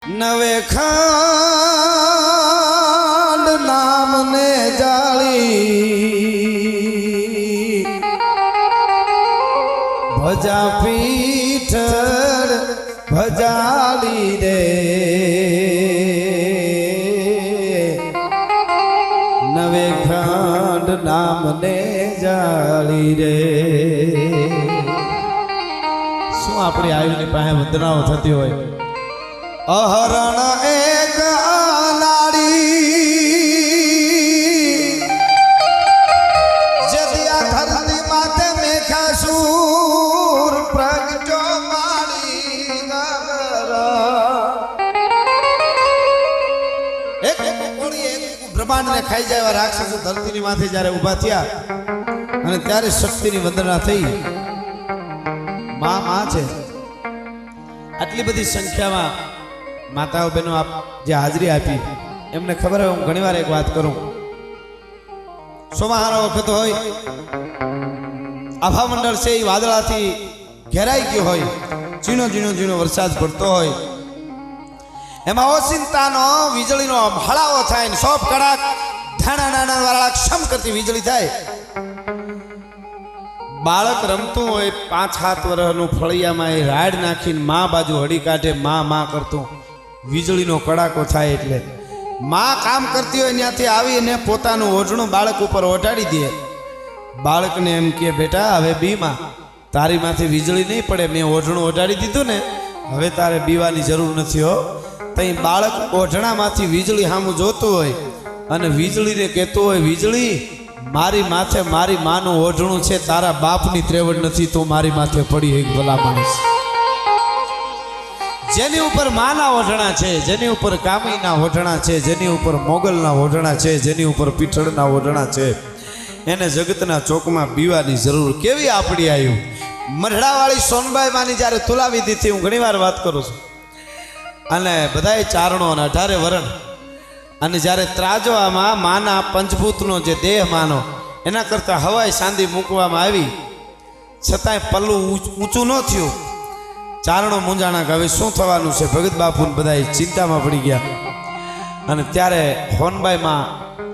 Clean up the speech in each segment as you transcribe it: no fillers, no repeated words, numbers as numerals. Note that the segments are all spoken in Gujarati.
નવે ખાંડ નામને જાળી ભજા પીઠળ ભજાડી રે નવે ખાંડ નામને જાળી રે। શું આપણી આયુની પાસે વંદનાઓ થતી હોય। અહરણ એક નાડી જદિયા ધરતી માતે મેઘાસુર પ્રગટો માડી નગર એક કોળી એક બ્રહ્માંડને ખાઈ જાય રાક્ષસો ધરતીની માથે જ્યારે ઊભા થયા અને ત્યારે શક્તિની વંદના થઈ। માં છે આટલી બધી સંખ્યામાં માતાઓ બહેનો આપ જે હાજરી આપી એમને ખબર હોય। હું ઘણીવાર એક વાત કરું, સોમાહારો વખત હોય, આભા મંડળ છે એ વાદળાથી ઘેરાઈ ગયો હોય, ઝીણો ઝીણો ઝીણો વરસાદ પડતો હોય, એમાં ઓચિંતાનો વીજળીનો હળાવો થાય ને સોપ કડાક ધાણા નાના વાળા ક્ષમ કરતી વીજળી થાય। બાળક રમતું હોય 5-7 વર્ષનું ફળિયામાં એ રાડ નાખીને મા બાજુ હડી કાઢે મા કરતું વીજળીનો કડાકો થાય એટલે માં કામ કરતી હોય ત્યાંથી આવીને પોતાનું ઓઢણું બાળક ઉપર ઓઢાડી દે। બાળકને એમ કે બેટા હવે બીમાં તારી માથે વીજળી નહીં પડે, મેં ઓઢણું ઓઢાડી દીધું ને હવે તારે બીવાની જરૂર નથી હો। તઈ બાળક ઓઢણામાંથી વીજળી સામું જોતું હોય અને વીજળીને કહેતું હોય વીજળી મારી માથે મારી માનું ઓઢણું છે, તારા બાપની ત્રેવડ નથી, તું મારી માથે પડી એક ભલા માણસ। જેની ઉપર માના ઓઢણા છે, જેની ઉપર કામીના ઓઢણા છે, જેની ઉપર મોગલના ઓઢણા છે, જેની ઉપર પીઠળના ઓઢણા છે, એને જગતના ચોકમાં બીવાની જરૂર કેવી આપણી આવ્યું। મરડાવાળી સોનબાઈ માની જ્યારે તુલાવિધિ થી હું ઘણીવાર વાત કરું છું અને બધાય ચારણો અને 18 વરણ અને જ્યારે ત્રાજવામાં માના પંચભૂતનો જે દેહ માનો એના કરતાં હવાઈ સાંધી મૂકવામાં આવી છતાંય પલ્લું ઊંચું ન થયું। ચારણો મૂંઝાણા કે હવે શું થવાનું છે, ભગત બાપુને બધા ચિંતામાં પડી ગયા અને ત્યારે હોનબાઈમાં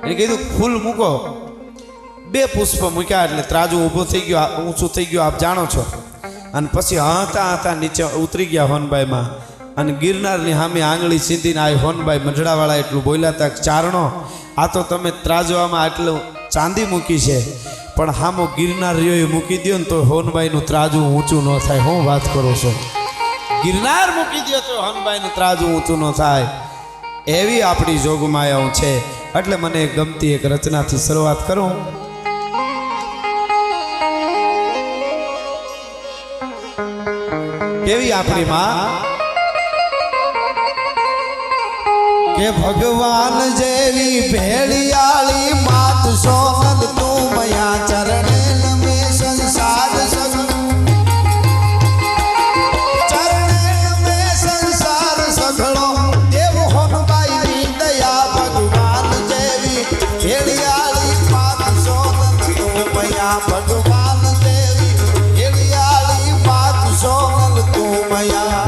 એને કીધું ફૂલ મૂકો। 2 પુષ્પ મૂક્યા એટલે ત્રાજુ ઊભો થઈ ગયો, ઊંચું થઈ ગયું આપ જાણો છો। અને પછી હતા નીચે ઉતરી ગયા હોનબાઈમાં અને ગિરનારની સામે આંગળી સીધીને આ હોનબાઈ મઢડાવાળા એટલું બોલ્યા હતા કે ચારણો આ તો તમે ત્રાજવામાં આટલું ચાંદી મૂકી છે પણ હામો ગિરનાર રહ્યો મૂકી દો ને તો હોનબાઈનું ત્રાજુ ઊંચું ન થાય। હું વાત કરું છું, ગિરનાર મૂકી દો તો હોનબાઈનું ત્રાજુ ઊંચું ન થાય। એવી આપણી જોગમાયાઓ છે। એટલે મને ગમતી એક રચનાથી શરૂઆત કરું। કેવી આપણી માં કે ભગવાન જેવી ભેળિયાળી માત સોનલ તું મયા ચરણે નમે સંસાર ચરણે નમે સંસાર સઘળો દેવ હોનબાઈ ની દયા। ભગવાન જેવી ભેળિયાળી માત સોનલ તું મયા, ભગવાન દેવી ભેળિયાળી માત સોનલ તું મયા।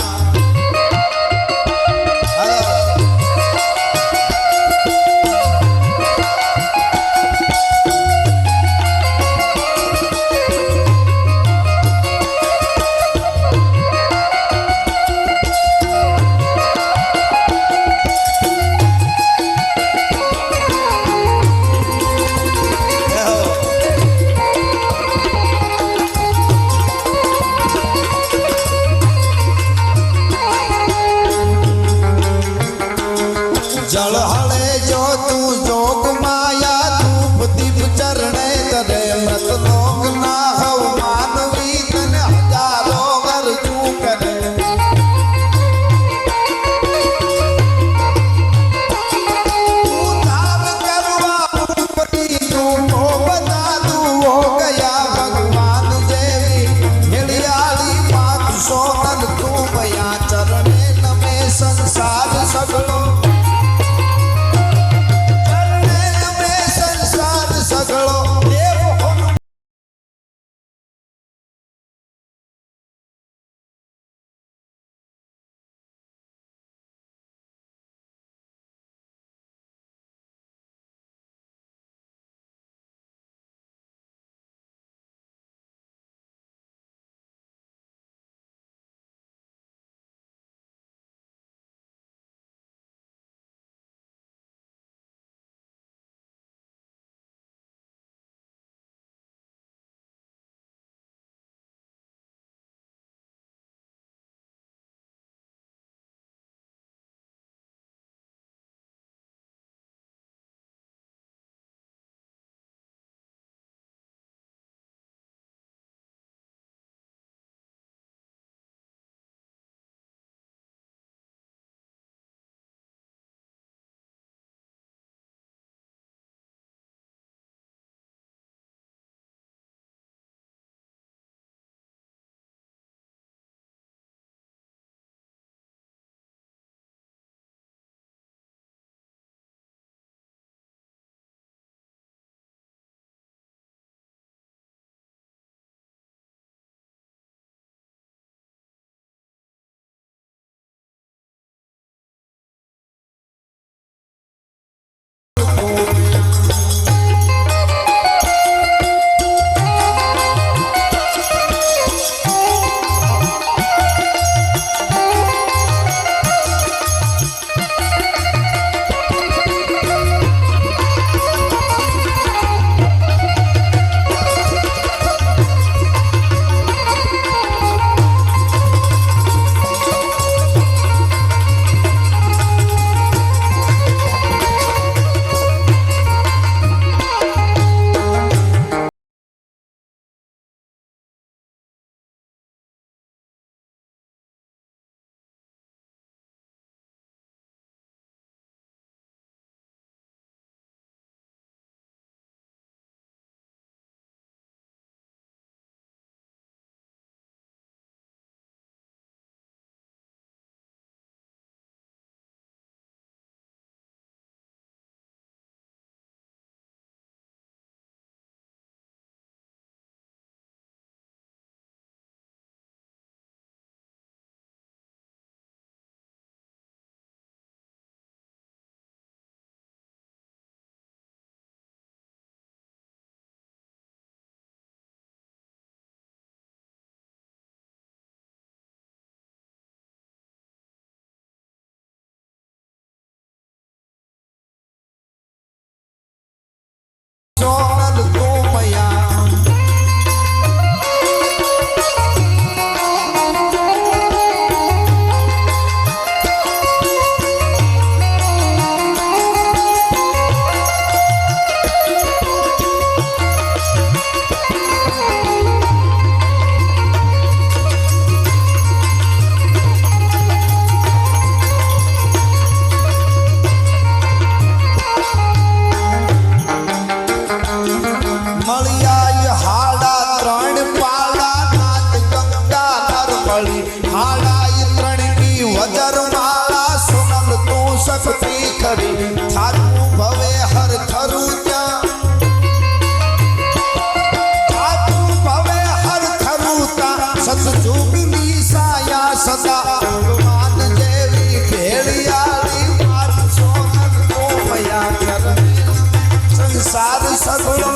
સગળો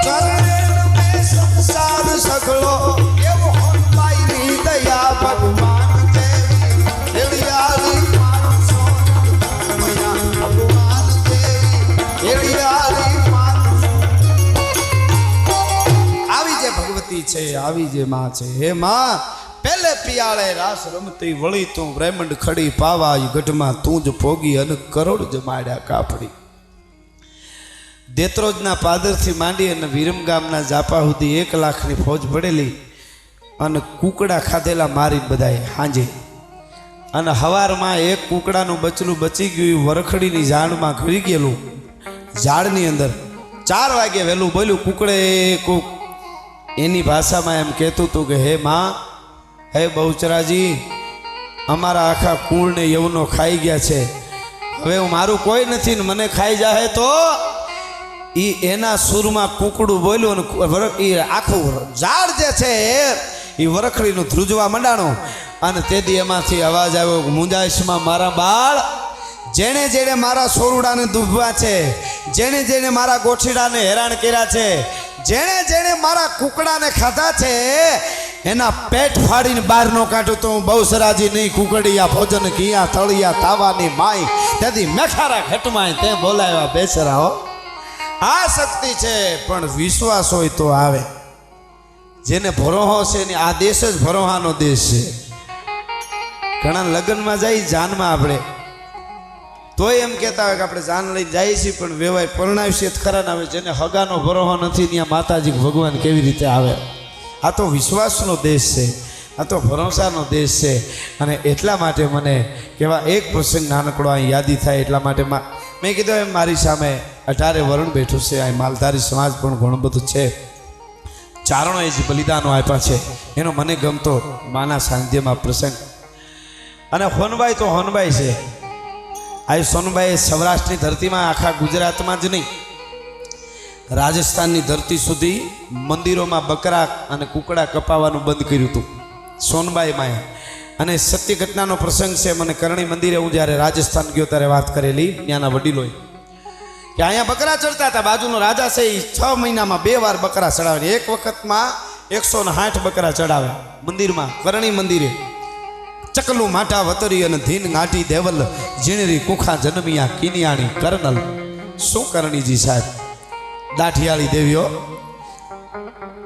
ચરણે નમે સંસાર સગળો એવો હનુમાઈની દયા ભગવાન દેવી એળિયારી માણસો ભગવાન દેવી એળિયારી માણસો આવી જે ભગવતી છે આવી જે માં છે હે માં પેલે પિયાળે રાસ રમતી વળી તું બ્રહ્માંડ ખડી પાવાય ગઢમાં તું જ ભોગી અને કરોડ જમાડ્યા કાપડી દેત્રોજના પાદરથી માંડી અને વિરમ ગામના જાપા સુધી 1 લાખની ફોજ પડેલી અને કુકડા ખાધેલા મારી બધાએ હાંજે અને હવારમાં એક કુકડાનું બચલું બચી ગયું વરખડીની ઝાડમાં ઘડી ગયેલું ઝાડની અંદર 4 વાગે વહેલું બોલ્યું કુકડે કોક એની ભાષામાં એમ કહેતું હતું કે હે માં હે બહુચરાજી અમારા આખા કુળને યવનો ખાઈ ગયા છે હવે હું મારું કોઈ નથી ને મને ખાઈ જાય તો એના સુરમાં કુકડું બોલ્યું અને એ આખું ઝાડ જે છે એ વરખડીનું ધ્રુજવા મંડાણું અને તેથી એમાંથી અવાજ આવ્યો મુંજાઈશમાં મારા બાળ જેણે જેણે મારા સોરુડાને દુભવા છે જેણે જેણે મારા ગોઠીડાને હેરાન કર્યા છે જેણે જેણે મારા કુકડાને ખાધા છે એના પેટ ફાડીને બહાર નો કાઢું તો હું બહુસરાજી નહીં કુકડિયા ભોજન કિયા તળિયા તાવાની માઈ તેથી મેખારા ઘટમાં તે બોલાવ્યા બેસરા હો આ શક્તિ છે પણ વિશ્વાસ હોય તો આવે જેને ભરોહો છે ને આ દેશ જ ભરોહાનો દેશ છે ઘણા લગ્નમાં જાય જાનમાં આપણે તોય એમ કહેતા હોય કે આપણે જાન લઈને જઈએ છીએ પણ વેવાય પરણાવશે ખરા ના આવે જેને હગાનો ભરોહો નથી ત્યાં માતાજી ભગવાન કેવી રીતે આવે આ તો વિશ્વાસનો દેશ છે આ તો ભરોસાનો દેશ છે અને એટલા માટે મને કેવા એક પ્રસંગ નાનકડો અહીં યાદી થાય એટલા માટે મેં કીધું એમ મારી સામે 18 વરણ બેઠું છે અહીં માલધારી સમાજ પણ ઘણું બધું છે ચારણોએ જે બલિદાનો આપ્યા છે એનો મને ગમતો માના સાનિધ્યમાં પ્રસંગ અને હોનબાઈ તો હોનબાઈ છે આ સોનબાઈએ સૌરાષ્ટ્રની ધરતીમાં આખા ગુજરાતમાં જ નહીં રાજસ્થાનની ધરતી સુધી મંદિરોમાં બકરા અને કુકડા કપાવવાનું બંધ કર્યું હતું સોનબાઈ માએ અને સત્ય ઘટનાનો પ્રસંગ છે મને કરણી મંદિરે હું જ્યારે રાજસ્થાન ગયો ત્યારે વાત કરેલી ત્યાંના વડીલોએ કે અહીંયા બકરા ચડતા હતા બાજુનો રાજા છે એ 6 મહિનામાં 2 વાર બકરા ચડાવે એક વખતમાં 160 બકરા ચડાવે મંદિરમાં કરણી મંદિરે ચકલું માઠા વતરી અને ધીન ગાંઠી દેવલ ઝીણરી કુખા જન્મિયા કિનિયાણી કર્નલ શું કરણીજી સાહેબ દાઠિયાળી દેવીઓ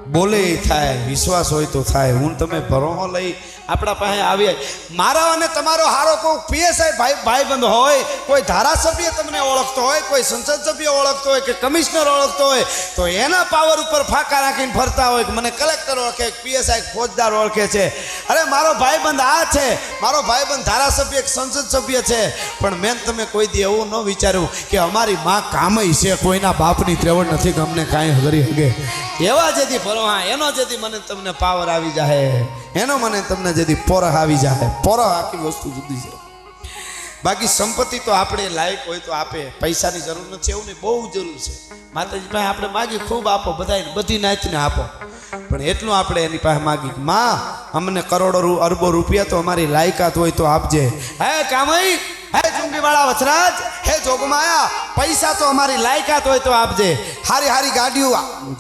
બોલે થાય વિશ્વાસ હોય તો થાય હું તમે ભરોહો લઈ આપણા પાસે આવીએ મારા અને તમારો હારો કોઈ પીએસઆઈ ભાઈબંધ હોય કોઈ ધારાસભ્ય તમને ઓળખતો હોય કોઈ સંસદ સભ્ય ઓળખતો હોય કે કમિશનર ઓળખતો હોય તો એના પાવર ઉપર ફાંકા રાખીને ફરતા હોય કે મને કલેક્ટર ઓળખે પીએસઆઈ ફોજદાર ઓળખે છે અરે મારો ભાઈબંધ આ છે મારો ભાઈબંધ ધારાસભ્ય સંસદ સભ્ય છે પણ મેં તમે કોઈ દી એવું ન વિચાર્યું કે અમારી માં કામય છે કોઈના બાપની ત્રેવડ નથી કે અમને કાંઈ હગરી હગે એવા જેથી ભરોહા એનો જેથી મને તમને પાવર આવી જાય એનો મને તમને જેથી પોરહ આવી જાય પોરહ આખી વસ્તુ જુદી છે બાકી સંપત્તિ તો આપણે લાયક હોય તો આપે પૈસાની જરૂર નથી એવું નહીં બહુ જરૂર છે માતાજી પાસે આપણે માગી ખૂબ આપો બધાને બધી નાચને આપો પણ એટલું આપણે એની પાસે માગી માં અમને કરોડો અરબો રૂપિયા તો અમારી લાયકાત હોય તો આપજે હે કામઈ હે ચુંગીવાળા વચરાજ હે જોગમાયા પૈસા તો અમારી લાયકાત હોય તો આપજે હારી હારી ગાડીઓ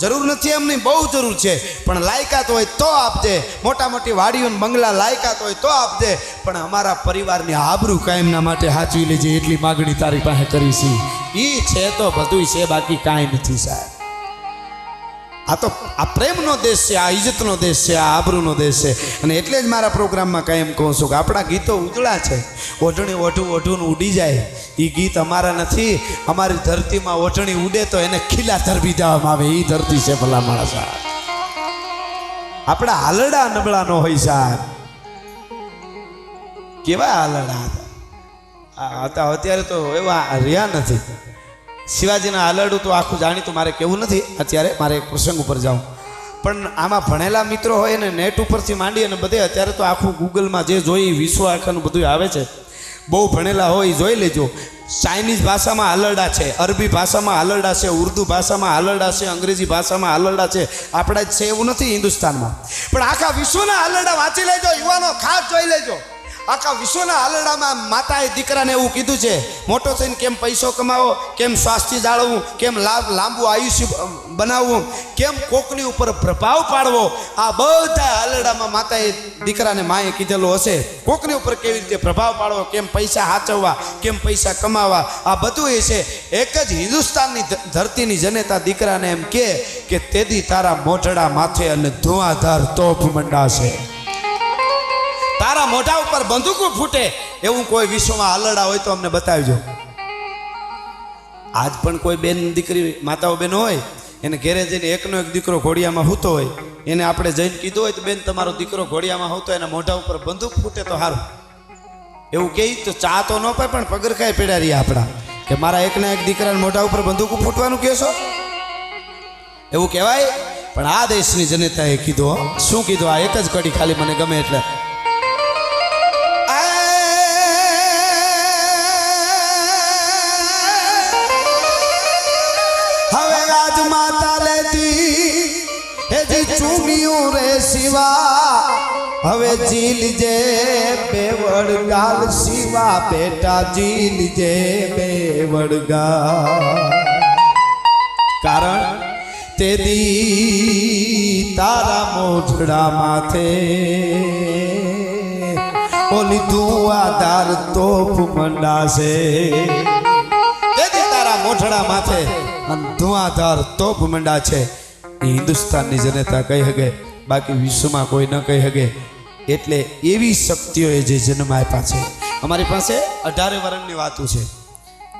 જરૂર નથી એમની બહુ જરૂર છે પણ લાયકાત હોય તો આપજે મોટા મોટી વાડીઓ ને બંગલા લાયકાત હોય તો આપજે પણ અમારા પરિવારની આબરૂ કાયમના માટે સાચવી લેજે એટલી માગણી તારી પાસે કરી છે ઈ છે તો બધું છે બાકી કાંઈ નથી સાહેબ આ તો આ પ્રેમનો દેશ છે આ ઇજ્જતનો દેશ છે આ આબરૂનો દેશ છે અને એટલે જ મારા પ્રોગ્રામમાં કાયમ કહું છું કે આપણા ગીતો ઉજળા છે ઓઢણી ઓઢું ઓઢું ઉડી જાય એ ગીત અમારા નથી અમારી ધરતીમાં ઓઢણી ઉડે તો એને ખીલા ધરબી દેવામાં આવે એ ધરતી છે ભલા માણસ આપણા હાલડા નબળા ન હોય સાહેબ કેવા હાલડા હતા અત્યારે તો એવા રહ્યા નથી શિવાજીના હાલરડું તો આખું જાણીતું મારે કેવું નથી અત્યારે મારે એક પ્રસંગ ઉપર જાઉં પણ આમાં ભણેલા મિત્રો હોય ને નેટ ઉપરથી માંડી અને બધે અત્યારે તો આખું ગૂગલમાં જે જોઈ વિશ્વ આખાનું બધું આવે છે બહુ ભણેલા હોય જોઈ લેજો ચાઇનીઝ ભાષામાં હાલરડા છે અરબી ભાષામાં હાલરડા છે ઉર્દુ ભાષામાં હાલરડા છે અંગ્રેજી ભાષામાં હાલરડા છે આપણા જ છે એવું નથી હિન્દુસ્તાનમાં પણ આખા વિશ્વના હાલરડા વાંચી લેજો યુવાનો ખાસ જોઈ લેજો આખા વિશ્વના આલડામાં માતાએ દીકરાને એવું કીધું છે, મોટો થઈને કેમ પૈસો કમાવો, કેમ સ્વાસ્થ્ય જાળવવું, કેમ લાંબુ આયુષ્ય બનાવવું, કેમ કોકની ઉપર પ્રભાવ પાડવો, આ બધા આલડામાં માતાએ દીકરાને માએ કીધેલું હશે. કોકની ઉપર કેવી રીતે પ્રભાવ પાડવો, કેમ પૈસા હાચવવા, કેમ પૈસા કમાવા, આ બધું એ છે. એક જ હિન્દુસ્તાનની ધરતીની જનેતા દીકરાને એમ કે તેદી તારા મોઢડા માથે અને ધુઆધાર તોપ મંડાશે, તારા મોઢા ઉપર બંદૂકો ફૂટે એવું કોઈ વિશ્વમાં આલડા હોય તો અમને બતાવજો. આજ પણ કોઈ બેન દીકરી માતાઓ બેન હોય, એને ઘેરે જઈને એકનો એક દીકરો ઘોડિયામાં હૂતો હોય, એને આપણે જઈને કીધું હોય તો બેન તમારો દીકરો ઘોડિયામાં હોતો એના મોઢા ઉપર બંદૂક ફૂટે તો સારું એવું કહે તો ચા તો ન પાય, પણ પગરખાય પેડા રહ્યા આપણા કે મારા એકના એક દીકરાના મોઢા ઉપર બંદૂક ફૂટવાનું કહેશો, એવું કહેવાય? પણ આ દેશની જનતાએ કીધું. શું કીધું? આ એક જ કડી ખાલી મને ગમે એટલે, હવે આજ માતા લેતી હેજી ચૂમિયું રે શિવા, હવે જીલ જે બેવડ ગાલ શિવા, બેટા જીલ જે બેવડ ગાલ. કારણ તેદી તારા મોઢડા માથે ઓલી ધુઆધાર તોપ મંડાશે, તેદી તારા મોઢડા માથે ધુઆધાર તોપ મંડા છે. એ હિન્દુસ્તાનની જનતા કહી શકે, બાકી વિશ્વમાં કોઈ ન કહી શકે. એટલે એવી શક્તિઓએ જે જન્મ આપ્યા છે. અમારી પાસે 18 વર્ષની વાતો છે.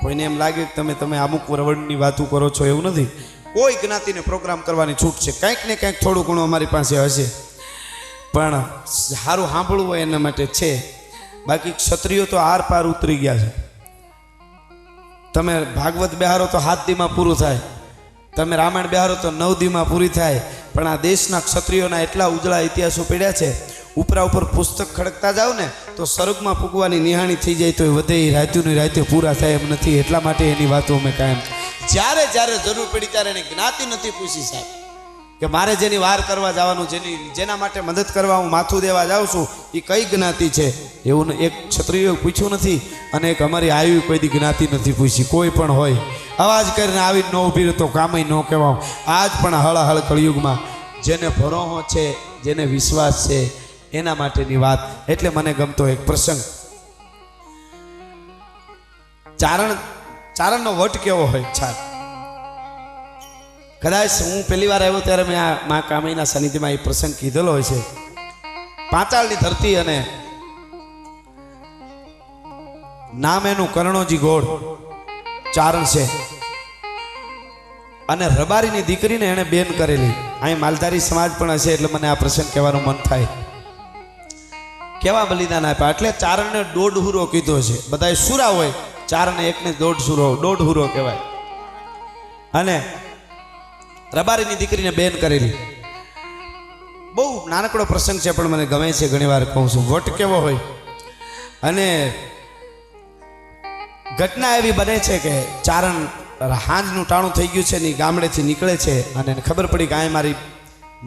કોઈને એમ લાગે કે તમે અમુક વર્ણની વાતો કરો છો, એવું નથી. કોઈ જ્ઞાતિને પ્રોગ્રામ કરવાની છૂટ છે, કંઈક ને કંઈક થોડું ઘણું અમારી પાસે હશે, પણ સારું સાંભળવું હોય એના માટે છે. બાકી ક્ષત્રિયો તો આર પાર ઉતરી ગયા છે. તમે ભાગવત બિહારો તો 7 દીમાં પૂરું થાય, તમે રામાયણ બિહારો તો 9 દીમાં પૂરી થાય. પણ આ દેશના ક્ષત્રિયોના એટલા ઉજળા ઇતિહાસો પડ્યા છે, ઉપર પુસ્તક ખડકતા જાવ ને તો સ્વર્ગમાં પૂગવાની નિહાણી થઈ જાય તો એ વધે રાત્યુની રાતે પૂરા થાય એમ નથી. એટલા માટે એની વાતો અમે કાયમ જ્યારે જરૂર પડી ત્યારે એની જ્ઞાતિ નથી પૂછી સાહેબ કે મારે જેની વાર કરવા જવાનું, જેના માટે મદદ કરવા હું માથું દેવા જાઉં છું એ કઈ જ્ઞાતિ છે એવું એક ક્ષત્રિયોએ પૂછ્યું નથી, અને એક અમારી આવી કોઈ દી જ્ઞાતિ નથી પૂછી. કોઈ પણ હોય અવાજ કરીને આવી ન ઊભી તો કામય ન કહેવાય. આજ પણ હળહળ કળિયુગમાં જેને ભરોહો છે, જેને વિશ્વાસ છે એના માટેની વાત. એટલે મને ગમતો એક પ્રસંગ, ચારણનો વટ કેવો હોય. કદાચ હું પહેલી વાર આવ્યો ત્યારે મેં આ મા કામયના સાનિધ્યમાં એ પ્રસંગ કીધેલો હોય છે. પાંચાળની ધરતી અને નામ એનું કરણોજી ગોળ ચારણ છે, અને રબારીની દીકરીને એણે બેન કરેલી. અહીં માલધારી સમાજ પણ હશે એટલે મને આ પ્રસંગ કહેવાનું મન થાય. કેવા બલિદાન આપ્યા, એટલે ચારણને 1.5 હુરો કીધો છે. બધા સુરા હોય, ચારણને એકને 1.5 હુરો કહેવાય. અને રબારીની દીકરીને બેન કરેલી. બહુ નાનકડો પ્રસંગ છે પણ મને ગમે છે, ઘણી વાર કહું છું. વટ કેવો હોય. અને ઘટના એવી બને છે કે ચારણ હાંજનું ટાણું થઈ ગયું છે ને ગામડેથી નીકળે છે, અને એને ખબર પડી કે આ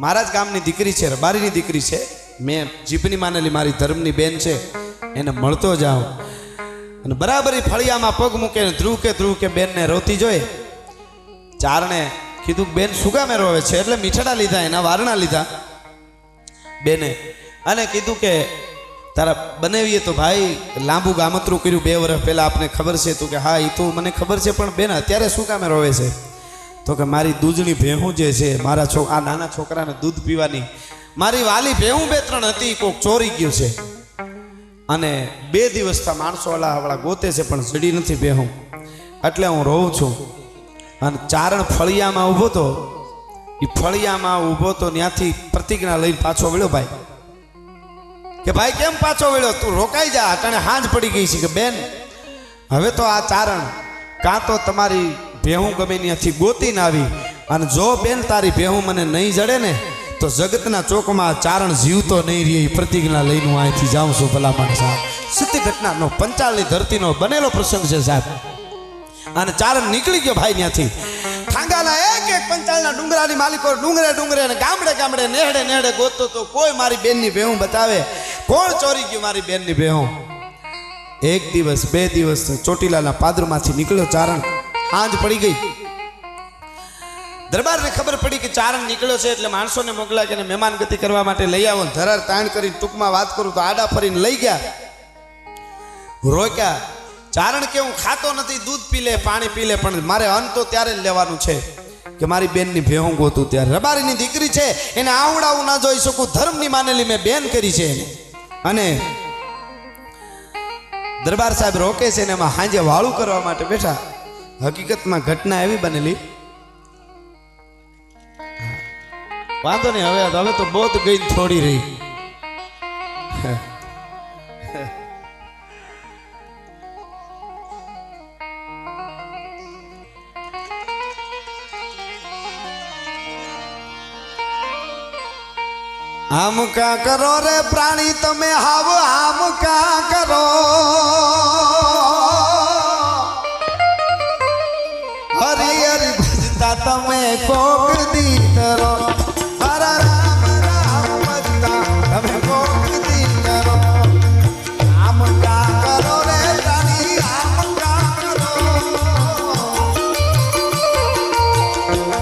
મારા જ ગામની દીકરી છે, રબારીની દીકરી છે, મેં જીભની માનેલી મારી ધર્મની બેન છે, એને મળતો જાઉં. અને બરાબર એ ફળિયામાં પગ મૂકે ધ્રુવ કે બેનને રોતી જોઈ. ચારણે કીધું બેન શું કામે રોવે છે? એટલે મીઠડા લીધા, એના વારણા લીધા બેને, અને કીધું કે તારા બનાવીએ તો ભાઈ લાંબુ ગામતરું કર્યું 2 વર્ષ પહેલાં, આપને ખબર છે? તો કે હા એ તો મને ખબર છે, પણ બેન અત્યારે શું કામે રોવે છે? તો કે મારી દૂધની ભેહું જે છે, મારા આ નાના છોકરાને દૂધ પીવાની મારી વાલી ભેહું 2-3 હતી, કોક ચોરી ગયું છે, અને 2 દિવસથી માણસો વાળા ગોતે છે પણ જડી નથી ભેહું, એટલે હું રોઉં છું. અને ચારણ ફળિયામાં ઊભો તો, એ ફળિયામાં ઊભો તો ત્યાંથી પ્રતિજ્ઞા લઈને પાછો વળ્યો. ભાઈ કે ભાઈ કેમ પાછો વળ્યો? તું રોકાઈ જા, અટાણે હાંજ પડી ગઈ છે કે બેન હવે તો આ ચારણ કાં તો તમારી ભેહું ગમે ત્યાંથી ગોતીને આવી, અને જો બેન તારી ભેહું મને નહીં જડે ને તો જગતના ચોકમાં ચારણ જીવતો નહીં રહે. પ્રતિજ્ઞા લઈને હું અહીંથી જાઉં છું. ભલામણ સાહેબ, સત્ય ઘટનાનો પંચાળની ધરતીનો બનેલો પ્રસંગ છે સાહેબ. અને ચારણ નીકળી ગયો ભાઈ ત્યાંથી. થાંગાના એક પંચાળના ડુંગરાની માલિકો ડુંગરે અને ગામડે નેહડે ગોતતો તો કોઈ મારી બેનની ભેહું બતાવે, કોણ ચોરી ગયું મારી બેનની ભેહું? એક દિવસ, બે દિવસ ચોટીલાના પાદરમાંથી નીકળ્યો ચારણ. આંજ પડી ગઈ. દરબારને ખબર પડી કે ચારણ નીકળ્યો છે એટલે માણસોને મોકલા કે મહેમાન ગતિ કરવા માટે લઈ આવો. ધરાર તાણ કરી ટૂંકમાં વાત કરું તો આડા ફરીને લઈ ગયા, રોક્યા. ચારણ કે હું ખાતો નથી, દૂધ પી લે, પાણી પી લે, પણ મારે અન્ન તો ત્યારે જ લેવાનું છે કે મારી બેનની ભેહું ગોતું. ત્યારે રબારીની દીકરી છે, એને આવડાવું ના જોઈ શકું, ધર્મની માનેલી મેં બેન કરી છે. અને દરબાર સાહેબ રોકે છે ને એમાં હાંજે વાળું કરવા માટે બેઠા. હકીકતમાં ઘટના એવી બનેલી, વાંધો નહીં, હવે તો બહુ ગઈ થોડી રહી. આમ કા કરો રે પ્રાણી તમે હાવ, આમ કા કરો. હરી હરી ભજતા તમે કોક દીકરો. હરા રામ રામ ભજતા તમે કોક દીકરો. આમ કા કરો રે પ્રાણી, આમ કા કરો.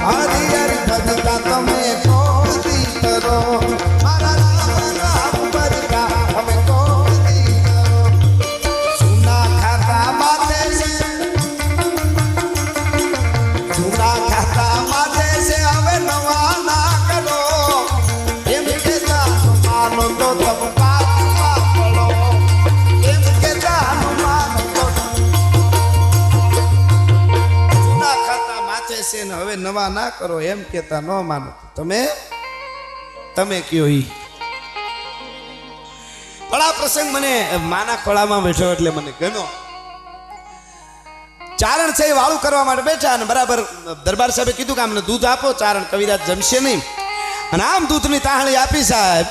હરી હરી ભજતા તમે કોક દીકરો. હવે નવા ના કરો એમ કેતા ન માનો. તમે કયો ઈ. પણ આ પ્રસંગ મને માના ખોળામાં બેઠો એટલે મને ગમ્યો. ચારણ છે એ વાળું કરવા માટે બેઠા અને બરાબર દરબાર સાહેબે કીધું કે અમને દૂધ આપો. ચારણ કવિરાજ જમશે નહીં અને આમ દૂધની તાહળી આપી સાહેબ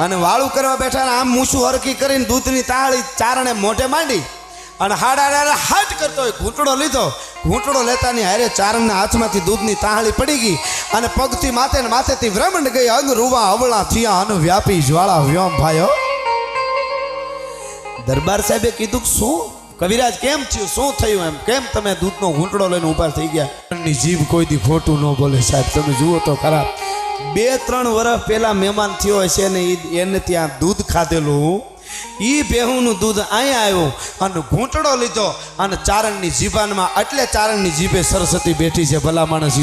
અને વાળું કરવા બેઠા અને આમ મૂછું હરકી કરીને દૂધની તાહળી ચારણે મોઢે માંડી અને હાડા હાટ કરતો હોય. ઘૂંટડો લીધો, ઘૂંટડો લેતાની હારે ચારણના હાથમાંથી દૂધની તાહળી પડી ગઈ અને પગથી માથે ને માથેથી વ્રમંડ ગઈ. અંગ રૂવા અવળા થયા અને વ્યાપી જ્વાળા વ્યોમ ભાયો. દરબાર સાહેબે કીધું શું કવિરાજ કેમ થયું, શું થયું, એમ કેમ તમે દૂધનો ઘૂંટડો લઈને ઊભા થઈ ગયા? જીભ કોઈ દી ખોટું ન બોલે સાહેબ, તમે જુઓ તો ખરા. 2-3 વર્ષ પહેલા મહેમાન થયો હશે ને એને ત્યાં દૂધ ખાધેલું, ઈ ભેહુંનું દૂધ અહીંયા આવ્યું અને ઘૂંટડો લીધો અને ચારણની જીભાનમાં, એટલે ચારણની જીભે સરસ્વતી બેઠી છે. ભલા માણસ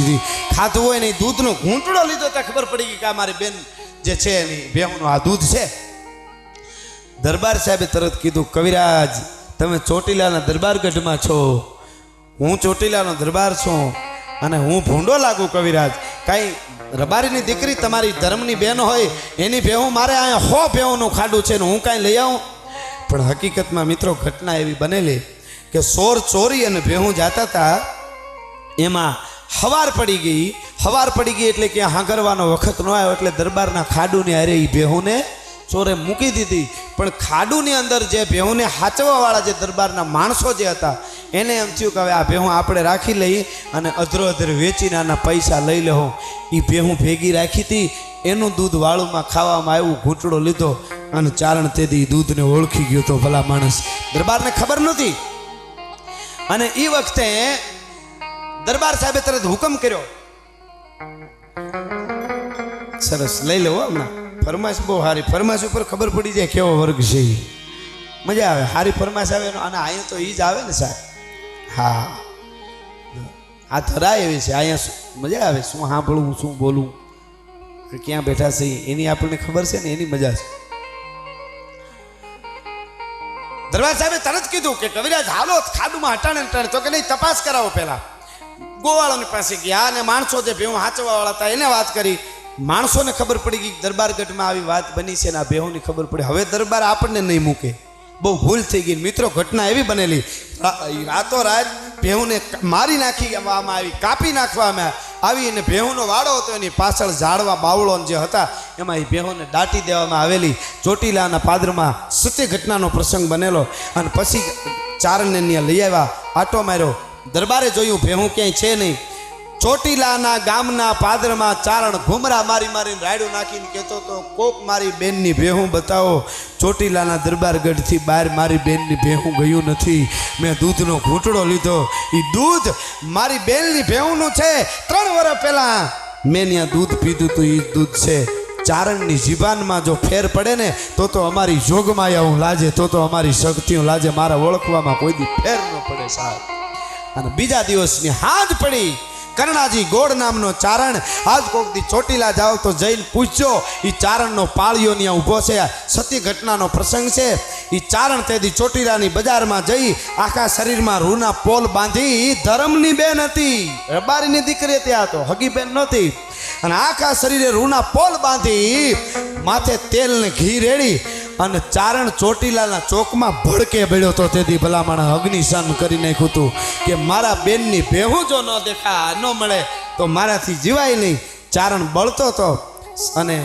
ખાધું હોય ને દૂધનો ઘૂંટડો લીધો ત્યાં ખબર પડી ગઈ કે આ મારી બેન જે છે એની ભેહુંનું આ દૂધ છે. દરબાર સાહેબે તરત કીધું કવિરાજ તમે ચોટીલાના દરબારગઢમાં છો, હું ચોટીલાનો દરબાર છું અને હું ભૂંડો લાગુ. કવિરાજ કાંઈ રબારીની દીકરી તમારી ધર્મની બેન હોય એની ભેહું મારે અહીંયા 100 ભેહુંનું ખાડું છે ને હું કાંઈ લઈ આવું? પણ હકીકતમાં મિત્રો ઘટના એવી બનેલી કે સોર ચોરી અને ભેહું જાતા હતા, એમાં હવાર પડી ગઈ. હવાર પડી ગઈ એટલે કે હાંગરવાનો વખત ન આવ્યો એટલે દરબારના ખાડુની હારે એ ભેહુંને ચોરે મૂકી દીધી. પણ ખાડુની અંદર જે ભેહુંને હાચવાવાળા જે દરબારના માણસો જે હતા એને એમ થયું કે હવે આ ભેહું આપણે રાખી લઈ અને અધરો અધર વેચીને આના પૈસા લઈ લેવું. એ ભેહું ભેગી રાખી હતી, એનું દૂધ વાળુમાં ખાવામાં આવ્યું, ઘૂંટડો લીધો અને ચારણ તેથી દૂધને ઓળખી ગયો તો ભલા માણસ. દરબારને ખબર નહોતી અને એ વખતે દરબાર સાહેબે તરત હુકમ કર્યો, સરસ લઈ લેવો હમણાં. ફરમાશ બહુ સારી, ફરમાશ ઉપર ખબર પડી જાય કેવો વર્ગ છે. મજા આવે, સારી ફરમાશ આવે અને અહીંયા તો એ જ આવે ને સાહેબ. હા, આ ધરાય એવી છે અહીંયા, મજા આવે. શું સાંભળવું, શું બોલવું, ક્યાં બેઠા છે એની આપણને ખબર છે ને, એની મજા છે. દરબાર સાહેબે તરત કીધું કે કવિરાજ હાલો ખાડુમાં હટાણે તો કે નહીં, તપાસ કરાવો. પહેલા ગોવાળોની પાસે ગયા અને માણસો જે ભેહું હાચવા વાળા હતા એને વાત કરી. માણસોને ખબર પડી ગઈ દરબારગઢમાં આવી વાત બની છે ને આ ભેહુંની ખબર પડી. હવે દરબાર આપણને નહીં મૂકે, બહુ ભૂલ થઈ ગઈ મિત્રો. ઘટના એવી બનેલી, રાતોરાત ભેહુંને મારી નાખવામાં આવી, કાપી નાખવામાં આવી અને ભેહુંનો વાડો હતો એની પાછળ ઝાડવા બાવળો જે હતા એમાં એ ભેહુંને દાટી દેવામાં આવેલી. ચોટીલાના પાદરમાં સત્ય ઘટનાનો પ્રસંગ બનેલો અને પછી ચારણને ત્યાં લઈ આવ્યા, આટો માર્યો. દરબારે જોયું ભેહું ક્યાંય છે નહીં. ચોટીલાના ગામના પાદરમાં ચારણ ઘુમરા મારી મારીને રાયડું નાખીને કહેતો તો કોક મારી બેનની ભેહું બતાવો. ચોટીલાના દરબારગઢથી બહાર મારી બેનની ભેહું ગયું નથી. મેં દૂધનો ઘૂંટડો લીધો. એ દૂધ મારી બેનની ભેહુંનું છે. 3 વર્ષ પહેલાં મેં ત્યાં દૂધ પીધું તો એ દૂધ છે. ચારણની જીભાનમાં જો ફેર પડે ને તો અમારી જોગમાયા લાજે, તો અમારી શક્તિઓ લાજે. મારા ઓળખવામાં કોઈ દી ફેર ન પડે સાહેબ. અને બીજા દિવસની હાજ પડી. કરણાજી ગોળ નામનો ચારણ, આજ કોક દી ચોટીલા જાઓ તો જઈને પૂછજો, એ ચારણનો પાળિયો ત્યાં ઊભો છે. સતી ઘટનાનો પ્રસંગ છે. એ ચારણ તેથી ચોટીલાની બજારમાં જઈ આખા શરીરમાં રૂના પોલ બાંધી, ધર્મની બેન હતી, રબારીની દીકરી ત્યાં તો હગી બેન નહોતી, અને આખા શરીરે રૂના પોલ બાંધી, માથે તેલ ને ઘી રેડી અને ચારણ ચોટીલાના ચોકમાં ભડકે બેડ્યો તો. તેથી ભલામણ અગ્નિશન કરી નાખ્યું હતું કે મારા બેનની ભેહું જો ન દેખા ન મળે તો મારાથી જીવાય નહીં. ચારણ બળતો હતો અને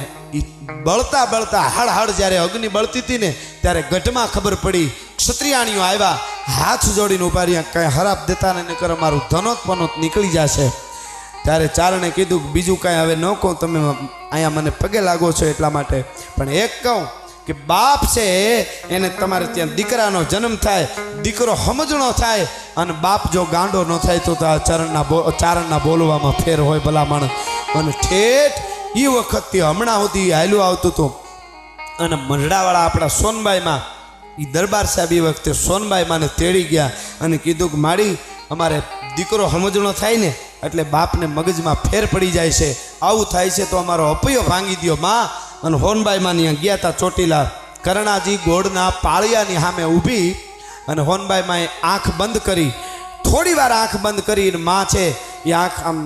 બળતા બળતા હળ જ્યારે અગ્નિ બળતી હતી ને ત્યારે ગઢમાં ખબર પડી. ક્ષત્રિયાણીઓ આવ્યા, હાથ જોડીને ઉભા રહ્યા, કાંઈ હરાપ દેતા ને નકર મારું ધનોત પનોત નીકળી જશે. ત્યારે ચારણે કીધું બીજું કાંઈ હવે ન કહું, તમે અહીંયા મને પગે લાગો છો એટલા માટે, પણ એક કહું કે બાપ છે એને તમારે ત્યાં દીકરાનો જન્મ થાય, દીકરો સમજણો થાય, અને બાપ જો ગાંડો ન થાય તો આ ચારણના બોલવામાં ફેર હોય ભલામણ. અને ઠેઠ એ વખતથી હમણાં સુધી હાલ્યું આવતું હતું. અને મંડળાવાળા આપણા સોનબાઈમાં, એ દરબાર સાહેબ એ વખતે સોનબાઈમાંને તેડી ગયા અને કીધું કે માડી અમારે દીકરો સમજણો થાય ને એટલે બાપને મગજમાં ફેર પડી જાય છે, આવું થાય છે તો અમારો અપયો ભાંગી દો માં. અને હોનબાઈમાં ત્યાં ગયા હતા ચોટીલા. કરણાજી ગોળના પાળિયાની સામે ઊભી અને હોનબાઈમાં આંખ બંધ કરી, થોડી વાર આંખ બંધ કરીને માં છે એ આંખ આમ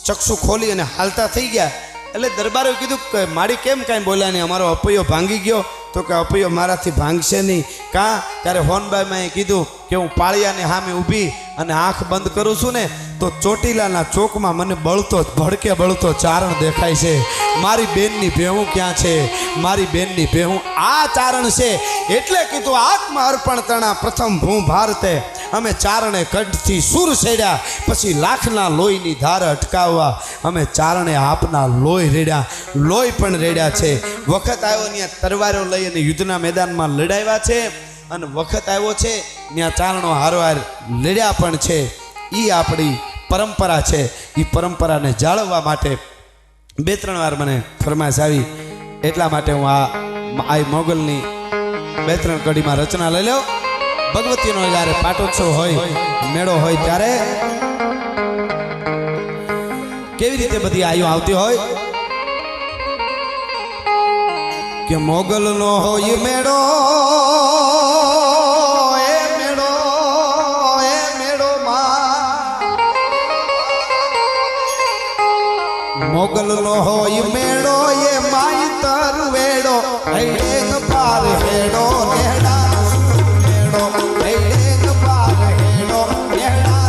ચક્ષુ ખોલી અને હાલતા થઈ ગયા. એટલે દરબારે કીધું કે મારી કેમ કાંઈ બોલ્યા નહીં, અમારો અપયો ભાંગી ગયો. તો કે અપયો મારાથી ભાંગશે નહીં. કાં? ત્યારે હોનબાઈમાં કીધું કે હું પાળિયાની સામે ઊભી અને આંખ બંધ કરું છું ને તો ચોટીલાના ચોકમાં મને બળતો ભડકે બળતો ચારણ દેખાય છે. મારી બેનની ભેહું ક્યાં છે? મારી બેનની ભેહું આ ચારણ છે. એટલે કીધું આત્મ અર્પણ તણા પ્રથમ ભૂ ભારતે, અમે ચારણે કંઠથી સુર છેડ્યા, પછી લાખના લોહીની ધાર અટકાવવા અમે ચારણે આપના લોહી રેડ્યા. લોહી પણ રેડ્યા છે. વખત આવ્યો ત્યાં તરવારો લઈ અને યુદ્ધના મેદાનમાં લડાવ્યા છે, અને વખત આવ્યો છે ત્યાં ચારણો હારવાર લડ્યા પણ છે. એ આપણી પરંપરા છે. એ પરંપરાને જાળવવા માટે 2-3 વાર મને ફરમાઈશ આવી, એટલા માટે હું આ મોગલની 2-3 કડીમાં રચના લઈ લઉં. ભગવતીનો જ્યારે પાટોત્સવ હોય, મેળો હોય ત્યારે કેવી રીતે બધી આયુ આવતી હોય કે મોગલનો હોય મેળો, મોગલનો હોય મેળો એ માઈતર વેડો, હૈડેગ પાર હેડો નેડા મેળો, હૈડેગ પાર હેડો નેડા.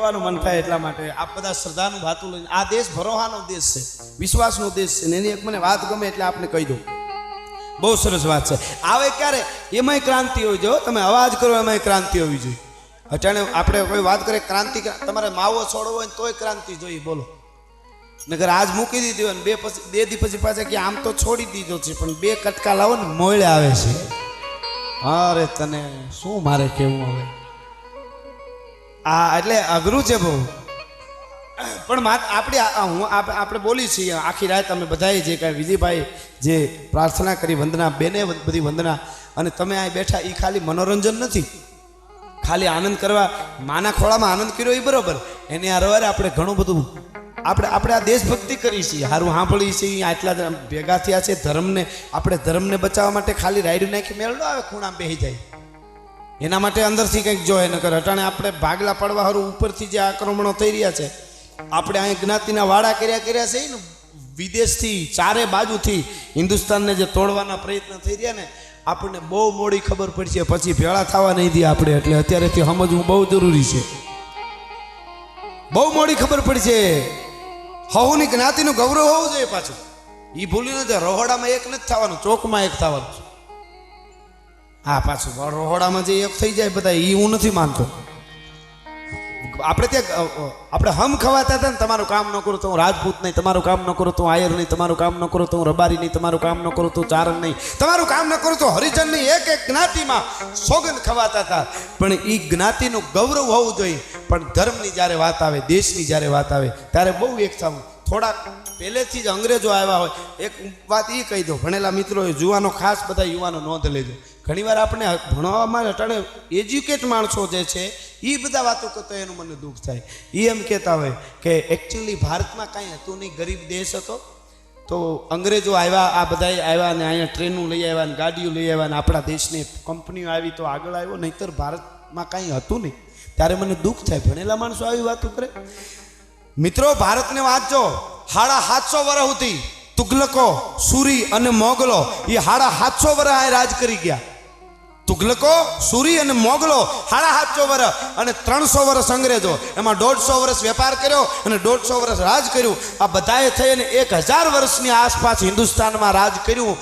કહેવાનું મન થાય એટલા માટે આપ બધા શ્રદ્ધાનું ભાતું લઈને આ દેશ ભરોહાનો દેશ છે, વિશ્વાસનો દેશ છે ને એની એક મને વાત ગમે એટલે આપને કહી દઉં. બહુ સરસ વાત છે. આવે ક્યારે એમાંય ક્રાંતિ હોવી જોઈએ. તમે અવાજ કરો એમાંય ક્રાંતિ હોવી જોઈએ. અચાણે આપણે કોઈ વાત કરીએ ક્રાંતિ, તમારે માવો છોડવો હોય તોય ક્રાંતિ જોઈએ. બોલો, નગર આજ મૂકી દીધી હોય ને બે દી પછી પાછા કે આમ તો છોડી દીધો છે પણ 2 કટકા લાવો ને મોળે આવે છે. અરે તને શું મારે કેવું હવે, આ એટલે અઘરું છે બહુ. પણ આપણે બોલી છીએ આખી રાત અમે બધાએ જે કાંઈ વિજયભાઈ જે પ્રાર્થના કરી, વંદના બેને બધી વંદના, અને તમે અહીં બેઠા એ ખાલી મનોરંજન નથી, ખાલી આનંદ કરવા માના ખોળામાં આનંદ કર્યો એ બરોબર. એની હારવારે આપણે ઘણું બધું આપણે આ દેશભક્તિ કરી છીએ, સારું સાંભળી છીએ, આટલા ભેગા થયા છે. ધર્મને બચાવવા માટે ખાલી રાયડું નાખી મેળ ન આવે, ખૂણા બેસી જાય. એના માટે અંદરથી કંઈક જોઈએ નકર અટાણે આપણે ભાગલા પડવા હારું ઉપરથી જે આક્રમણો થઈ રહ્યા છે, આપણે અહીં જ્ઞાતિના વાડા કર્યા છે ને, વિદેશથી ચારે બાજુથી હિન્દુસ્તાનને જે તોડવાના પ્રયત્ન થઈ રહ્યા ને, આપણને બહુ મોડી ખબર પડશે, પછી ભેળા થવા નહીં દે આપણે. એટલે અત્યારેથી સમજવું બહુ જરૂરી છે, બહુ મોડી ખબર પડશે. હવની જ્ઞાતિનું ગૌરવ હોવું જોઈએ. પાછું એ ભૂલી ન જાય, રહોડામાં એક નથી થવાનું, ચોકમાં એક થવાનું. હા, પાછું રહોડામાં જે એક થઈ જાય બધા, એ હું નથી માનતો. આપણે ત્યાં આપણે હમ ખવાતા હતા ને, તમારું કામ ન કરું તો હું રાજપૂત નહીં, તમારું કામ ન કરું તો હું આયર નહીં, તમારું કામ ન કરું તો હું રબારી નહીં, તમારું કામ ન કરું તો ચારણ નહીં, તમારું કામ ન કરું તો હરિજન નહીં. એક એક જ્ઞાતિમાં સોગંદ ખવાતા હતા. પણ એ જ્ઞાતિનું ગૌરવ હોવું જોઈએ. પણ ધર્મની જ્યારે વાત આવે, દેશની જ્યારે વાત આવે, ત્યારે બહુ એક થવું. થોડાક પહેલેથી જ અંગ્રેજો આવ્યા હોય. એક વાત એ કહી દો, ભણેલા મિત્રો યુવાનો, ખાસ બધા યુવાનો નોંધ લેજો. ઘણીવાર આપણે ભણવામાં અટાણે એજ્યુકેટ માણસો જે છે એ બધા વાતો કરતા એનું મને દુઃખ થાય. એ એમ કહેતા હોય કે એકચ્યુઅલી ભારતમાં કાંઈ હતું નહીં, ગરીબ દેશ હતો. તો અંગ્રેજો આવ્યા, આ બધા આવ્યા ને અહીંયા ટ્રેનો લઈ આવ્યા ને ગાડીઓ લઈ આવ્યા ને આપણા દેશની કંપનીઓ આવી તો આગળ આવ્યો, નહીંતર ભારતમાં કાંઈ હતું નહીં. ત્યારે મને દુઃખ થાય ભણેલા માણસો આવી વાતો કરે. મિત્રો, ભારતને વાંચજો. 750 વર્ષ સુધી તુગલકો, સુરી અને મોગલો એ 750 વર્ષ આ રાજ કરી ગયા. તુગલકો, સુરી અને મોગલો 750 વર્ષ અને 300 વર્ષ અંગ્રેજો, એમાં 150 વર્ષ વેપાર કર્યો અને 150 વર્ષ રાજ કર્યું. આ બધાએ થઈને 1000 વર્ષની આસપાસ હિન્દુસ્તાનમાં રાજ કર્યું.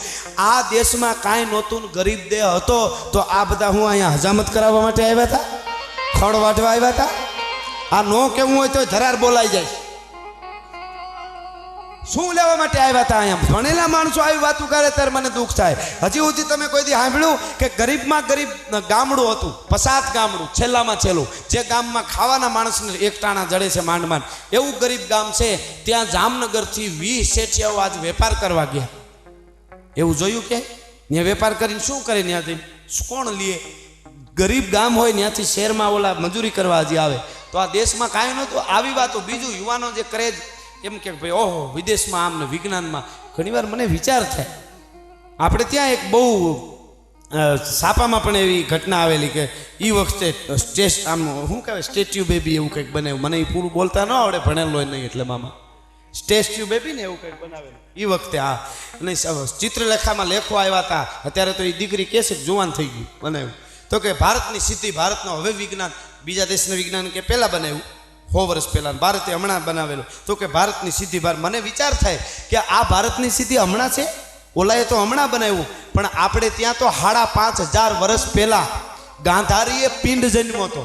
આ દેશમાં કાંઈ નહોતું, ગરીબ દેહ હતો. તો આ બધા હું અહીંયા હજામત કરાવવા માટે આવ્યા હતા, ખડ વાટવા આવ્યા હતા? આ નો કેવું હોય તો ધરાર બોલાઈ જાય. શું લેવા માટે આવ્યા હતા અહીંયા? ભણેલા માણસો આવી વાતો કરે ત્યારે મને દુઃખ થાય. હજી સુધી તમે કોઈ દી સાંભળ્યું કે ગરીબમાં ગરીબ ગામડું હતું, પસાત ગામડું, છેલ્લામાં છેલ્લું, જે ગામમાં ખાવાના માણસને એક ટાણા જડે છે માંડ માંડ, એવું ગરીબ ગામ છે. ત્યાં જામનગરથી 20 શેઠિયાઓ આજ વેપાર કરવા ગયા. એવું જોયું કે ત્યાં વેપાર કરીને શું કરે? ત્યાંથી કોણ લે? ગરીબ ગામ હોય ત્યાંથી શહેરમાં ઓલા મજૂરી કરવા હજી આવે. તો આ દેશમાં કાંઈ નહોતું. આવી વાતો. બીજું, યુવાનો જે કરે એમ કે ભાઈ ઓહો વિદેશમાં આમ ને વિજ્ઞાનમાં, ઘણીવાર મને વિચાર થાય. આપણે ત્યાં એક બહુ સાપામાં પણ એવી ઘટના આવેલી કે એ વખતે આમ શું કહેવાય, સ્ટેચ્યુ બેબી એવું કંઈક બનાવ્યું. મને એ પૂરું બોલતા ન આવડે, ભણેલો નહીં એટલે મામા. સ્ટેચ્યુ બેબી ને એવું કંઈક બનાવેલું એ વખતે. હા, અને ચિત્રલેખામાં લેખો આવ્યા હતા. અત્યારે તો એ દીકરી કહે છે કે જુવાન થઈ ગયું, બનાવ્યું. તો કે ભારતની સિદ્ધિ, ભારતનો હવે વિજ્ઞાન બીજા દેશના વિજ્ઞાન કે પહેલાં બનાવ્યું 100 વર્ષ પહેલાં, ભારતે હમણાં બનાવેલું. તો કે ભારતની સિદ્ધિ મને વિચાર થાય કે આ ભારતની સિદ્ધિ હમણાં છે, ઓલાએ તો હમણાં બનાવ્યું. પણ આપણે ત્યાં તો 5500 વર્ષ પહેલાં ગાંધારીએ પિંડ જન્મ્યો હતો,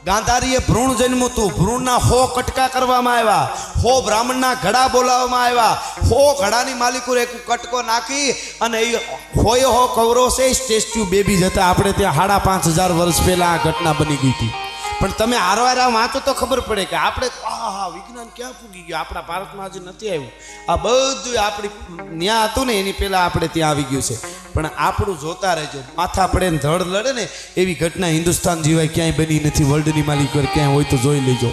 ગાંધારીએ ભ્રૂણ જન્મ્યું હતું. ભ્રૂણના 100 કટકા કરવામાં આવ્યા, 100 બ્રાહ્મણના ઘડા બોલાવવામાં આવ્યા, 100 ઘડાની માલિકો એક કટકો નાખી અને એ 100 કવરો છે સ્ટેચ્યુ બેબી જતા. આપણે ત્યાં 5500 વર્ષ પહેલાં આ ઘટના બની ગઈ હતી. પણ તમે હારવાર વાંચો તો ખબર પડે કે આપણે હા વિજ્ઞાન ક્યાં પૂગી ગયું, આપણા ભારતમાં હજી નથી આવ્યું. આ બધું આપણી ન્યા હતું ને એની પહેલાં આપણે ત્યાં આવી ગયું છે. પણ આપણું જોતા રહેજો. માથા પડે ને ધડ લડે ને એવી ઘટના હિન્દુસ્તાન જીવાય ક્યાંય બની નથી. વર્લ્ડની માલિકો ક્યાંય હોય તો જોઈ લેજો.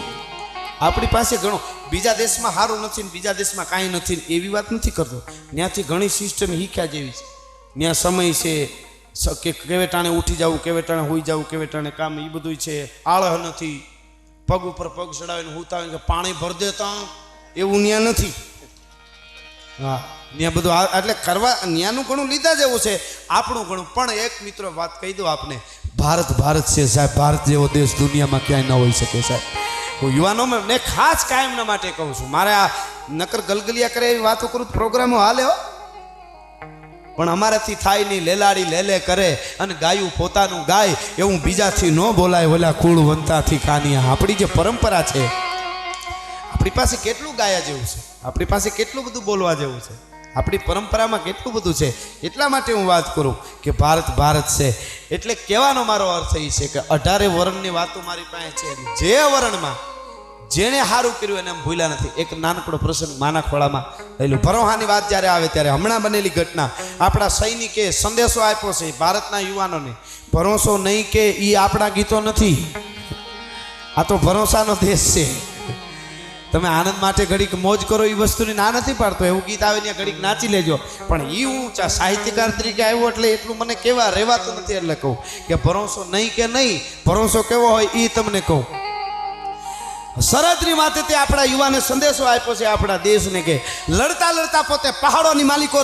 આપણી પાસે ઘણો, બીજા દેશમાં સારું નથી ને બીજા દેશમાં કાંઈ નથી એવી વાત નથી કરતો. ત્યાંથી ઘણી સિસ્ટમ શીખ્યા જેવી છે. ત્યાં સમય છે કે કેવે ટાણે ઉઠી જવું, કેવે ટાણે હોઈ જવું, કેવે ટાણે કામ, એ બધું છે. આળહ નથી, પગ ઉપર પગ ચડાવીને હુતા હોય કે પાણી ભર દેતા, એવું ત્યાં નથી. હા, ત્યાં બધું એટલે કરવા ત્યાંનું ઘણું લીધા જેવું છે, આપણું ઘણું. પણ એક મિત્રો વાત કહી દઉં આપને, ભારત ભારત છે સાહેબ. ભારત જેવો દેશ દુનિયામાં ક્યાંય ન હોઈ શકે સાહેબ. હું યુવાનોમાં ને ખાસ કાયમના માટે કહું છું. મારે આ નકર ગલગલિયા કરે એવી વાતો કરું પ્રોગ્રામો હાલે હો, પણ અમારાથી થાય નહીં. લેલાડી લેલે કરે અને ગાયું પોતાનું ગાય એવું બીજાથી ન બોલાય. ઓલા કુળ વંતાથી કાનિયા. આપણી જે પરંપરા છે, આપણી પાસે કેટલું ગાયા જેવું છે, આપણી પાસે કેટલું બધું બોલવા જેવું છે, આપણી પરંપરામાં કેટલું બધું છે. એટલા માટે હું વાત કરું કે ભારત ભારત છે. એટલે કહેવાનો મારો અર્થ એ છે કે 18 વર્ણની વાતો મારી પાસે છે. જે વર્ણમાં જેણે સારું કર્યું એને એમ ભૂલ્યા નથી. એક નાનકડો પ્રસંગ માના ખોળામાં રહેલું. ભરોહાની વાત જ્યારે આવે ત્યારે હમણાં બનેલી ઘટના, આપણા સૈનિકે સંદેશો આપ્યો છે ભારતના યુવાનોને, ભરોસો નહીં કે એ આપણા ગીતો નથી, આ તો ભરોસાનો દેશ છે. તમે આનંદ માટે ઘડીક મોજ કરો એ વસ્તુની ના નથી પાડતો. એવું ગીત આવે ત્યાં ઘડીક નાચી લેજો, પણ એ હું સાહિત્યકાર તરીકે આવ્યો એટલે એટલું મને કેવા રહેવાતું નથી. એટલે કહું કે ભરોસો નહીં કે નહીં, ભરોસો કેવો હોય એ તમને કહું. સરહદની માથે તે આપણા યુવાને સંદેશો આપ્યો છે આપણા દેશને કે લડતા લડતા પોતે પહાડોની માલિકો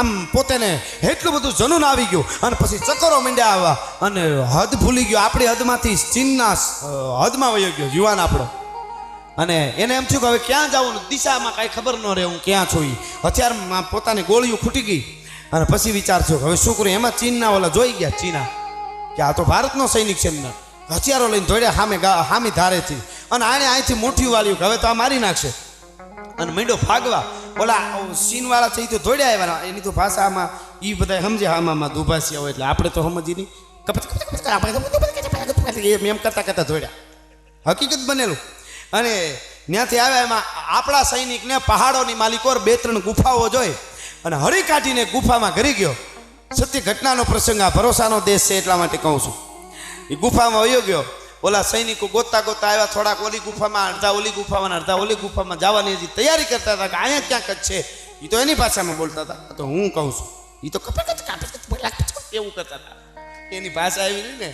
આમ પોતેને એટલું બધું જનૂન આવી ગયું અને પછી ચક્કરો માંડ્યા આવવા અને હદ ભૂલી ગયો. આપણી હદમાંથી ચીનના હદમાં વયો ગયો યુવાન આપણો. અને એને એમ થયું કે હવે ક્યાં જવું, દિશામાં કાંઈ ખબર ન રહે હું ક્યાં છું. હથિયારમાં પોતાની ગોળીઓ ખૂટી ગઈ અને પછી વિચાર થયો કે હવે શું કરું. એમાં ચીનના ઓલા જોઈ ગયા ચીના કે આ તો ભારતનો સૈનિક છે. હથિયારો લઈને દોડ્યા હામી ધારેથી અને આણે અહીંથી મુઠ્ઠી વાળ્યું કે હવે તો આ મારી નાખશે અને મીંડો ભાગવા. ઓલા સીનવાળા છે એ તો દોડ્યા આવ્યા. એની તો ભાષામાં એ બધા સમજે આમાં દુભાષી હોય એટલે આપણે તો સમજી નહીં. એમ કરતા કરતા દોડ્યા, હકીકત બનેલું. અને ત્યાંથી આવ્યા. એમાં આપણા સૈનિકને પહાડોની માલિકો 2-3 ગુફાઓ જોઈ અને હરી કાઢીને ગુફામાં ઘરી ગયો. સત્ય ઘટનાનો પ્રસંગ, આ ભરોસાનો દેશ છે એટલા માટે કહું છું. એ ગુફામાં વયો ગયો. ઓલા સૈનિકો ગોતતા ગોતતા આવ્યા. થોડાક ઓલી ગુફામાં, અડધા ઓલી ગુફામાં, અડધા ઓલી ગુફામાં જવાની હજી તૈયારી કરતા હતા કે અહીંયા ક્યાંક જ છે. એ તો એની ભાષામાં બોલતા હતા. તો હું કહું છું એ તો એવું કરતા હતા. એની ભાષા આવી રહી ને.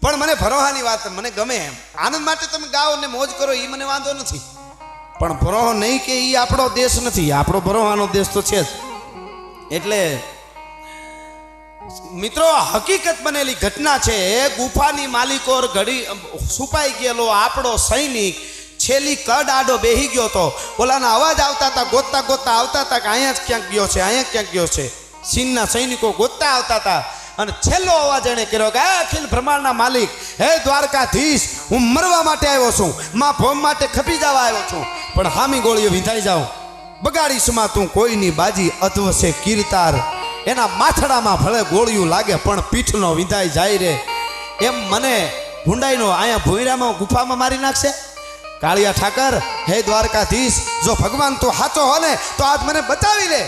પણ મને ભરોહાની વાત મને ગમે. એમ આનંદ માટે તમે ગાઓ ને મોજ કરો એ મને વાંધો નથી, પણ ભરોહો નહીં કે એ આપણો દેશ નથી. આપણો ભરોહાનો દેશ તો છે જ. એટલે મિત્રો હકીકત બનેલી ઘટના છે. ગુફાની માલિકો ઘડી છુપાઈ ગયેલો આપણો સૈનિક છેલ્લી કડ આડો બેહી ગયો તો. ઓલાના અવાજ આવતા હતા, ગોતતા ગોતતા આવતા હતા કે અહીંયા જ ક્યાંક ગયો છે, અહીંયા ક્યાંક ગયો છે. ચીનના સૈનિકો ગોતતા આવતા હતા અને છેલ્લો અવાજ એને કર્યો કે અખિલ બ્રહ્માંડના માલિક, હે દ્વારકાધીશ, હું મરવા માટે આવ્યો છું, માં ભોમ માટે ખપી જવા આવ્યો છું, પણ હામી ગોળીઓ વિંધાઈ જાઉં. બગાડીશમાં તું કોઈની બાજી અધવસે કીર્તાર. એના માથડામાં ભલે ગોળીઓ લાગે પણ પીઠનો વિંધાઈ જાય રે. એમ મને ભૂંડાઈનો અહીંયા ભોયરામાં ગુફામાં મારી નાખશે. કાળિયા ઠાકર, હે દ્વારકાધીશ, જો ભગવાન તું સાચો હો ને તો આજ મને બચાવી લે.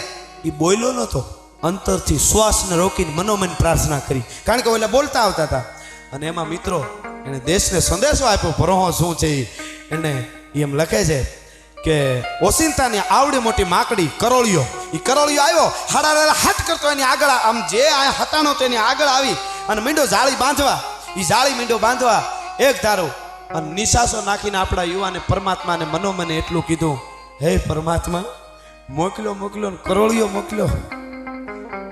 એ બોલ્યો નતો, અંતરથી શ્વાસને રોકીને મનોમન પ્રાર્થના કરી, કારણ કે ઓલા બોલતા આવતા હતા. અને એમાં મિત્રો એને દેશને સંદેશો આપ્યો. ભરોહો શું છે એને એમ લખે છે કે ઓસિંતાની આવડી મોટી માકડી કરોળિયો, એ કરોળિયો આવ્યો હાડા હાથ કરતો એની આગળ, આમ જે આ હતાણો તો એની આગળ આવી અને મીંડો જાળી બાંધવા. એ જાળી મીંડો બાંધવા એક ધારો અને નિશાસો નાખીને આપણા યુવાને પરમાત્માને મનોમને એટલું કીધું, હે પરમાત્મા, મોકલ્યો મોકલ્યો કરોળિયો મોકલ્યો,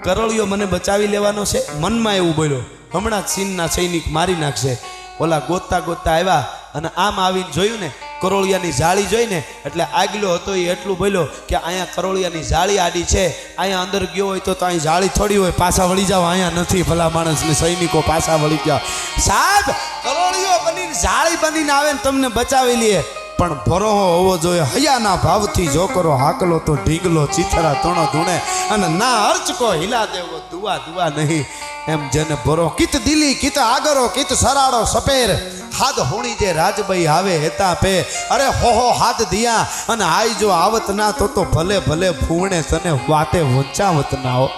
કરોળિયો મને બચાવી લેવાનો છે. મનમાં એવું બોલ્યો, હમણાં ચીનના સૈનિક મારી નાખશે. ઓલા ગોતતા ગોતતા આવ્યા અને આમ આવીને જોયું ને કરોળિયાની જાળી જોઈને એટલે આગલો હતો એ એટલું બોલ્યો કે અહીંયા કરોળિયાની જાળી આડી છે, અહીંયા અંદર ગયો હોય તો અહીં જાળી થોડી હોય, પાછા વળી જાઓ, અહીંયા નથી. ભલા માણસને સૈનિકો પાછા વળી ગયા. સાહેબ, કરોળિયો બનીને જાળી બનીને આવે ને તમને બચાવી લે, પણ ભરોહો હોવો જોઈએ. હૈયાના ભાવથી જો કરો હાકલો તો ઢીંગલો ચીથરા તણો ધૂણે અને ના અર્ચકો હિલા દેવો દુઆ દુઆ નહીં. એમ જેને ભરો કિત દિલી કિત આગરો કિત સરાડો સપેર હાદ હોણી જે રાજભાઈ આવે હેતા પે. અરે હો હાથ દિયા અને આઈ જો આવત ના તો ભલે ભલે ફૂણે તને વાતે વંચાવત ના હો.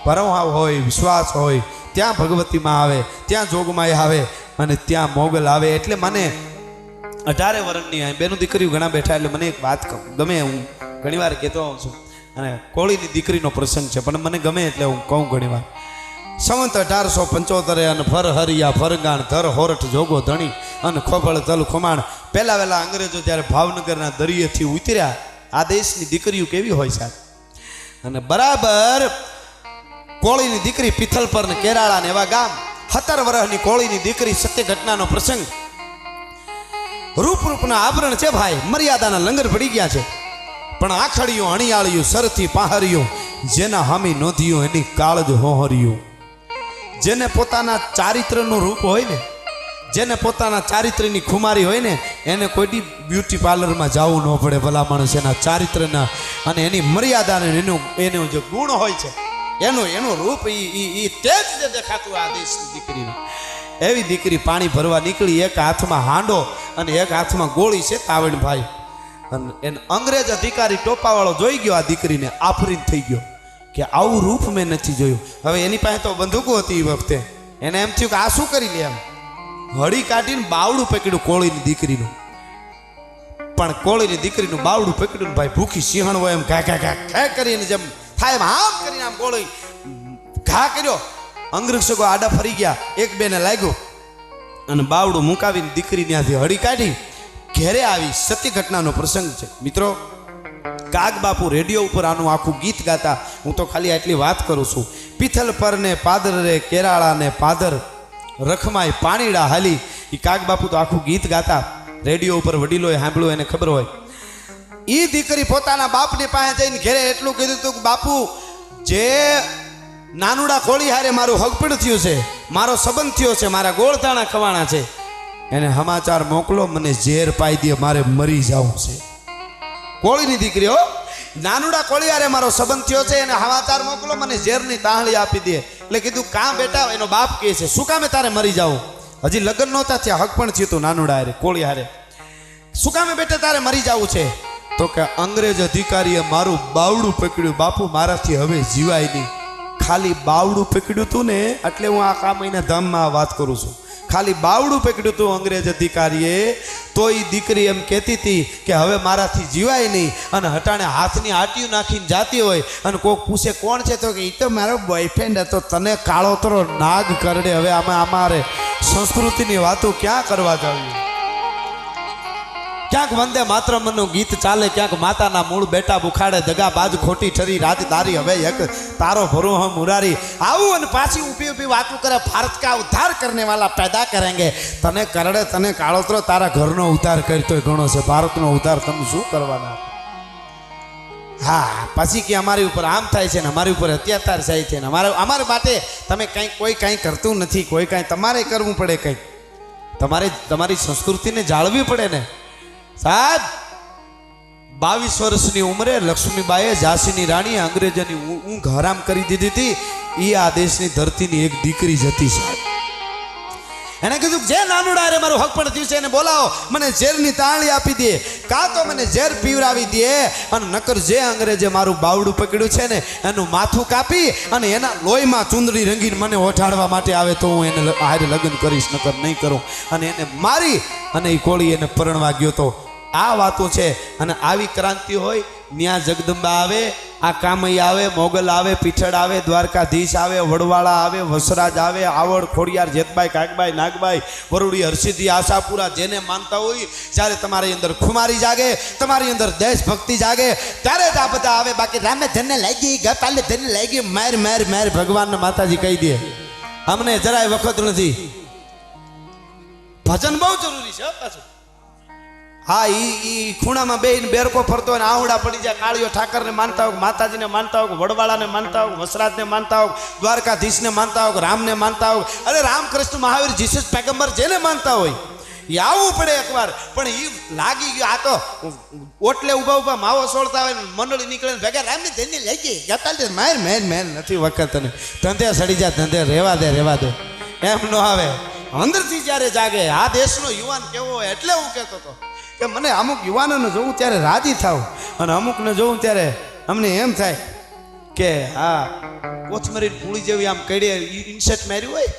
ભરોહા હોય, વિશ્વાસ હોય, ત્યાં ભગવતીમાં આવે, ત્યાં જોગમાઈ આવે અને ત્યાં મોગલ આવે. એટલે મને 18 વર્ષની બેનું દીકરીઓ ઘણા બેઠા એટલે મને એક વાત ગમે. હું ઘણી વાર કહેતો હોઉં છું અને કોળીની દીકરીનો પ્રસંગ છે પણ મને ગમે એટલે હું કહું ઘણી વાર. સંવંત 1875 અને ફર હરિયા ફરગાણ ધર હોરઠ જોગો ધણી અને ખોભળ તલ ખોમાણ. પહેલા વહેલા અંગ્રેજો જ્યારે ભાવનગરના દરિયેથી ઉતર્યા, આ દેશની દીકરીઓ કેવી હોય સાહેબ. અને બરાબર કોળીની દીકરી પિથલપર ને કેરાળા ને એવા ગામ, 17 વર્ષની કોળીની દીકરી. સત્ય ઘટનાનો પ્રસંગ. રૂપના આભરણ છે ભાઈ, મર્યાદાના લંગર પડી ગયા છે, પણ આખડિયું અણિયાળિયું સરથી પાહરિયું, જેના હામી નોંધ્યું એની કાળજ હોહર્યું. જેને પોતાના ચારિત્રનું રૂપ હોય ને, જેને પોતાના ચારિત્રની ખુમારી હોય ને, એને કોઈ બ્યુટી પાર્લરમાં જવું ન પડે. ભલા માણસ એના ચારિત્રના અને એની મર્યાદાને એનું જે ગુણ હોય છે, એનું રૂપ એ તેજ જે દેખાતું આ દેશની દીકરીનું. એવી દીકરી પાણી ભરવા નીકળી, એક હાથમાં હાંડો અને એક હાથમાં ગોળી છે તાવણભાઈ. અને એને અંગ્રેજ અધિકારી ટોપાવાળો જોઈ ગયો, આ દીકરીને આફરીન થઈ ગયો કે આવું રૂપ મેં નથી જોયું. હવે એની પાસે તો બંદૂકો હતી એ વખતે, એને એમ થયું કે આ શું કરી લે, એમ હળી કાઢીને બાવડું પકડ્યું કોળીની દીકરીનું. પણ કોળીની દીકરીનું બાવડું પકડ્યું ને ભાઈ, ભૂખી સિંહણ હોય એમ ઘા ઘા ઘા ઘા કરીને જેમ થાય એમ આમ કરીને આમ ગોળી ઘા કર્યો. અંગ્રેજો આડા ફરી ગયા, એક બેને લાગ્યું અને બાવડું મુકાવીને દીકરી ત્યાંથી હળી કાઢી ઘેરે આવી. સત્ય ઘટનાનો પ્રસંગ છે મિત્રો. કાગ બાપુ રેડિયો ઉપર આનું આખું ગીત ગાતા. હું તો ખાલી આટલી વાત કરું છું. પિથલ પર ને પાદર રે કેરાળા ને પાદર રખમાય પાણીડા હાલી. એ કાગ બાપુ તો આખું ગીત ગાતા, રેડિયો ઉપર વડીલોએ સાંભળ્યું, એને ખબર હોય. એ દીકરી પોતાના બાપની પાસે જઈને ઘેરે એટલું કીધું હતું કે બાપુ, જે નાનુડા કોળી હારે મારું હગપડ થયું છે, મારો સંબંધ થયો છે, મારા ગોળધાણા ખવાણા છે, એને સમાચાર મોકલો, મને ઝેર પાઈ દે, મારે મરી જવું છે. કોળીની દીકરી હો, નાનુડા કોળી હારે મારો સંબંધ થયો છે, એને સમાચાર મોકલો, મને ઝેરની તાહળી આપી દે. એટલે કીધું કાં બેટા, એનો બાપ કહે છે શું કામે તારે મરી જાવું? હજી લગ્ન નહોતા થયા, હક પણ થયું હતું નાનુડા હારે કોળી હારે. શું કામે બેટા તારે મરી જવું છે? તો કે અંગ્રેજ અધિકારીએ મારું બાવડું પકડ્યું બાપુ, મારાથી હવે જીવાય નહીં. ખાલી બાવડું પકડ્યું હતું ને, એટલે હું આ મહિના ધામમાં વાત કરું છું. ખાલી બાવડું પકડ્યું હતું અંગ્રેજ અધિકારીએ, તો એ દીકરી એમ કહેતી હતી કે હવે મારાથી જીવાય નહીં. અને હટાણે હાથની આટીયું નાખીને જાતી હોય અને કોઈક પૂછે કોણ છે, તો કે એ તો મારો બોયફ્રેન્ડ હતો, તને કાળોતરો નાગ કરડે. હવે આમાં અમારે સંસ્કૃતિની વાતો ક્યાં કરવા જાવી? ક્યાંક વંદે માતરમનું ગીત ચાલે, ક્યાંક માતાના મૂળ બેટા બુખાડે, દગા બાજ ખોટી ઠરી રાત તારી હવે એક તારો ભરો હમ મુરારી. આવું અને પાછી ઊભી ઊભી વાતું કરે, ભારત કા ઉદ્ધાર કરને વાલા પેદા કરેંગે. તને કરડે, તને કાળોતરો, તારા ઘરનો ઉદ્ધાર કરતો ઘણો છે, ભારતનો ઉદ્ધાર તમે શું કરવાના? હા, પછી કે અમારી ઉપર આમ થાય છે ને અમારી ઉપર અત્યાચાર થાય છે ને અમારા માટે તમે કોઈ કાંઈ કરતું નથી, કોઈ કાંઈ તમારે કરવું પડે, કંઈક તમારે તમારી સંસ્કૃતિને જાળવવી પડે ને સાહેબ. 22 વર્ષની ઉંમરે લક્ષ્મીબાઈએ ઝાંસીની રાણીએ અંગ્રેજોની ઊંઘ હરામ કરી દીધી હતી. એ આ દેશની ધરતીની એક દીકરી જ હતી સાહેબ. એને કીધું જે નાનુડા રે મારું હક પણ થયું છે એને બોલાવો, મને ઝેરની તાળી આપી દે, કાં તો મને ઝેર પીવડાવી દે, અને નકર જે અંગ્રેજે મારું બાવડું પકડ્યું છે ને એનું માથું કાપી અને એના લોહીમાં ચૂંદડી રંગીને મને ઓઠાડવા માટે આવે તો હું એને હારે લગ્ન કરીશ, નકર નહીં કરું. અને એને મારી અને એ કોળી એને પરણવા ગયો તો. આ વાતો છે. અને આવી ક્રાંતિ હોય ત્યાં જગદંબા આવે, આ કામૈયા આવે, મોગલ આવે, પીઠળ આવે, દ્વારકાધીશ આવે, વડવાળા આવે, વસરાજ આવે, આવડ, ખોડિયાર, જેતબાઈ, કાગબાઈ, નાગબાઈ, વરુડી, હરસિદ્ધિ, આશાપુરા, જેને માનતા હોય, જ્યારે તમારી અંદર ખુમારી જાગે, તમારી અંદર દેશભક્તિ જાગે, ત્યારે જ આ બધા આવે. બાકી રામે ધનને લાગી, ગપાલે ધનને લાગી, માર માર માર ભગવાનને માતાજી કહી દે, અમને જરાય વખત નથી. ભજન બહુ જરૂરી છે પાછું. હા, ઈ ખૂણામાં બેહીને બેરકો ફરતો હોય ને આવડા પડી જાય, કાળીઓ ઠાકરને માનતા હોય, માતાજીને માનતા હોય, વડવાળાને માનતા હોય, વસરાજને માનતા હોય, દ્વારકાધીશને માનતા હોય, રામને માનતા હોય, અરે રામકૃષ્ણ મહાવીર જીસસ પેગમ્બર જેને માનતા હોય એ આવવું પડે એકવાર. પણ એ લાગી ગયું, આ તો ઓટલે ઊભા ઊભા માવો સોળતા હોય ને મંડળી નીકળે ને ભેગા રામને ધન્ય લઈ ગઈ ગતા માર મેર મેર નથી વખત. અને ધંધે સડી જાય, ધંધે રેવા દે એમ ન આવે. અંદરથી જ્યારે જાગે આ દેશનો યુવાન કેવો હોય, એટલે હું કહેતો હતો કે મને અમુક યુવાનોને જોઉં ત્યારે રાજી થાવ, અને અમુકને જોઉં ત્યારે અમને એમ થાય કે હા કોથમરી પૂળી જેવી આમ કડીએ ઇન્સર્ટ માર્યું હોય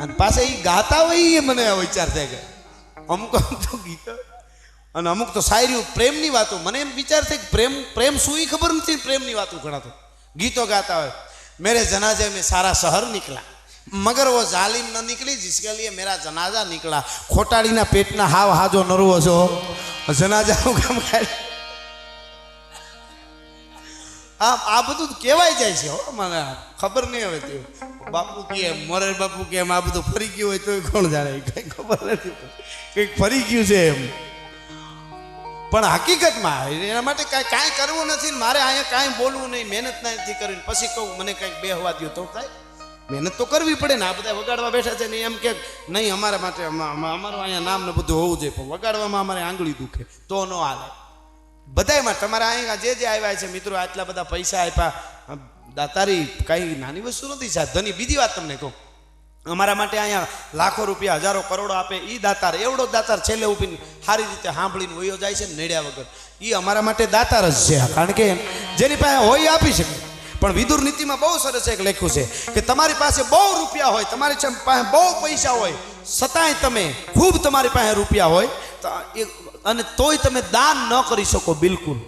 અને પાછા એ ગાતા હોય, એ મને વિચાર થાય કે અમુક તો ગીતો અને અમુક તો શાયરીઓ, પ્રેમની વાતો. મને એમ વિચાર થાય કે પ્રેમ શું એ ખબર નથી, પ્રેમની વાતો ઘણા તો ગીતો ગાતા હોય. મેરે જનાજે મેં સારા શહર નીકળા मगर वो जालिम न निकली जिसके लिए मेरा जनाजा निकला. खोटाड़ीना पेटना हाव हाजो नरवो छो, जनाजाનું કામ કરે. આ બધું કહેવાય જાય છે, મને ખબર નહીં હવે. બાપુ કે મોરે બાપુ કે એમ આ બધું ફરી ગયું હોય તો કોણ જાણે, કઈ ખબર નથી, કંઈક ફરી ગયું છે એમ. પણ હકીકતમાં એના માટે કાંઈ કરવું નથી, મારે અહીંયા કાંઈ બોલવું નહીં, મહેનત નથી કરવી. પછી કહું મને કાંઈક બેહવા દો તો થાય, મહેનત તો કરવી પડે ને. આ બધા વગાડવા બેઠા છે ને એમ કે નહીં અમારા માટે અમારું અહીંયા નામ ને બધું હોવું જોઈએ, પણ વગાડવામાં અમારે આંગળી દુખે તો ન હાલે. બધામાં તમારા અહીંયા જે આવ્યા છે મિત્રો, આટલા બધા પૈસા આપ્યા, દાતારી કાંઈ નાની વસ્તુ નથી સાહેબ. ધની બીજી વાત તમને કહું, અમારા માટે અહીંયા લાખો રૂપિયા હજારો કરોડો આપે એ દાતાર, એવડો દાતાર છેલ્લે ઉભીને સારી રીતે સાંભળીને વયો જાય છે ને નડ્યા વગર, એ અમારા માટે દાતાર જ છે. કારણ કે જેની પાસે હોય આપી શકે. પણ વિદુર નીતિમાં બહુ સરસ એક લખ્યું છે કે તમારી પાસે બહુ રૂપિયા હોય, તમારી પાસે બહુ પૈસા હોય, છતાંય તમે ખૂબ તમારી પાસે રૂપિયા હોય અને તોય તમે દાન ન કરી શકો બિલકુલ.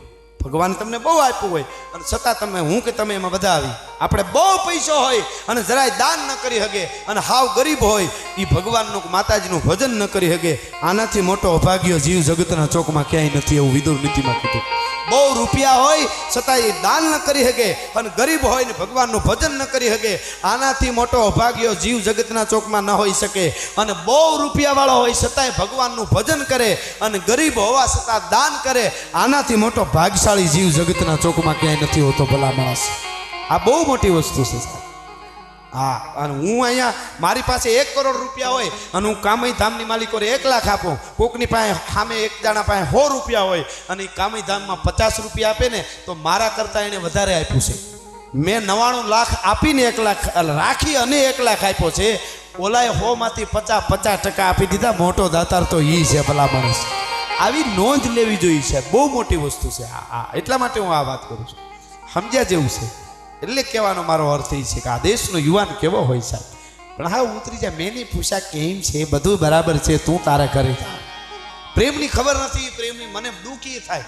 ભગવાન તમને બહુ આપ્યું હોય અને છતાં તમે એમાં બધા આવી, આપણે બહુ પૈસો હોય અને જરાય દાન ન કરી શકે અને હાવ ગરીબ હોય એ ભગવાનનું માતાજીનું ભજન ન કરી શકે, આનાથી મોટો અભાગ્ય જીવ જગતના ચોકમાં ક્યાંય નથી, એવું વિદુર નીતિમાં કીધું. બહુ રૂપિયા હોય છતાં એ દાન ન કરી શકે અને ગરીબ હોય ને ભગવાનનું ભજન ન કરી શકે, આનાથી મોટો અભાગ્ય જીવ જગતના ચોકમાં ન હોઈ શકે. અને બહુ રૂપિયાવાળો હોય છતાંય ભગવાનનું ભજન કરે અને ગરીબ હોવા છતાં દાન કરે, આનાથી મોટો ભાગ્યશાળી જીવ જગતના ચોકમાં ક્યાંય નથી હોતો ભલા માણસ. આ બહુ મોટી વસ્તુ છે. હા, અને હું અહીંયા મારી પાસે 1 કરોડ રૂપિયા હોય અને હું કામઈ ધામની માલિકો 1 લાખ આપું, કોકની પાસે સામે એક જણા પાસે 100 રૂપિયા હોય અને એ કામઈ ધામમાં 50 રૂપિયા આપે ને તો મારા કરતાં એને વધારે આપ્યું છે. મેં 99 લાખ આપીને 1 લાખ રાખી અને 1 લાખ આપ્યો છે, ઓલાએ 100 માંથી 50% આપી દીધા. મોટો દાતાર તો ઈ છે ભલા માણસ. આવી નોંધ લેવી જોઈએ છે, બહુ મોટી વસ્તુ છે. એટલા માટે હું આ વાત કરું છું, સમજ્યા જેવું છે. એટલે કહેવાનો મારો અર્થ એ છે કે આ દેશનો યુવાન કેવો હોય સાહેબ. પણ હા ઉતરી જાય, મેં નહીં પૂછ્યા કેમ છે, બધું બરાબર છે, તું તારે કરી થાય. પ્રેમની ખબર નથી, પ્રેમની મને દુઃખ એ થાય,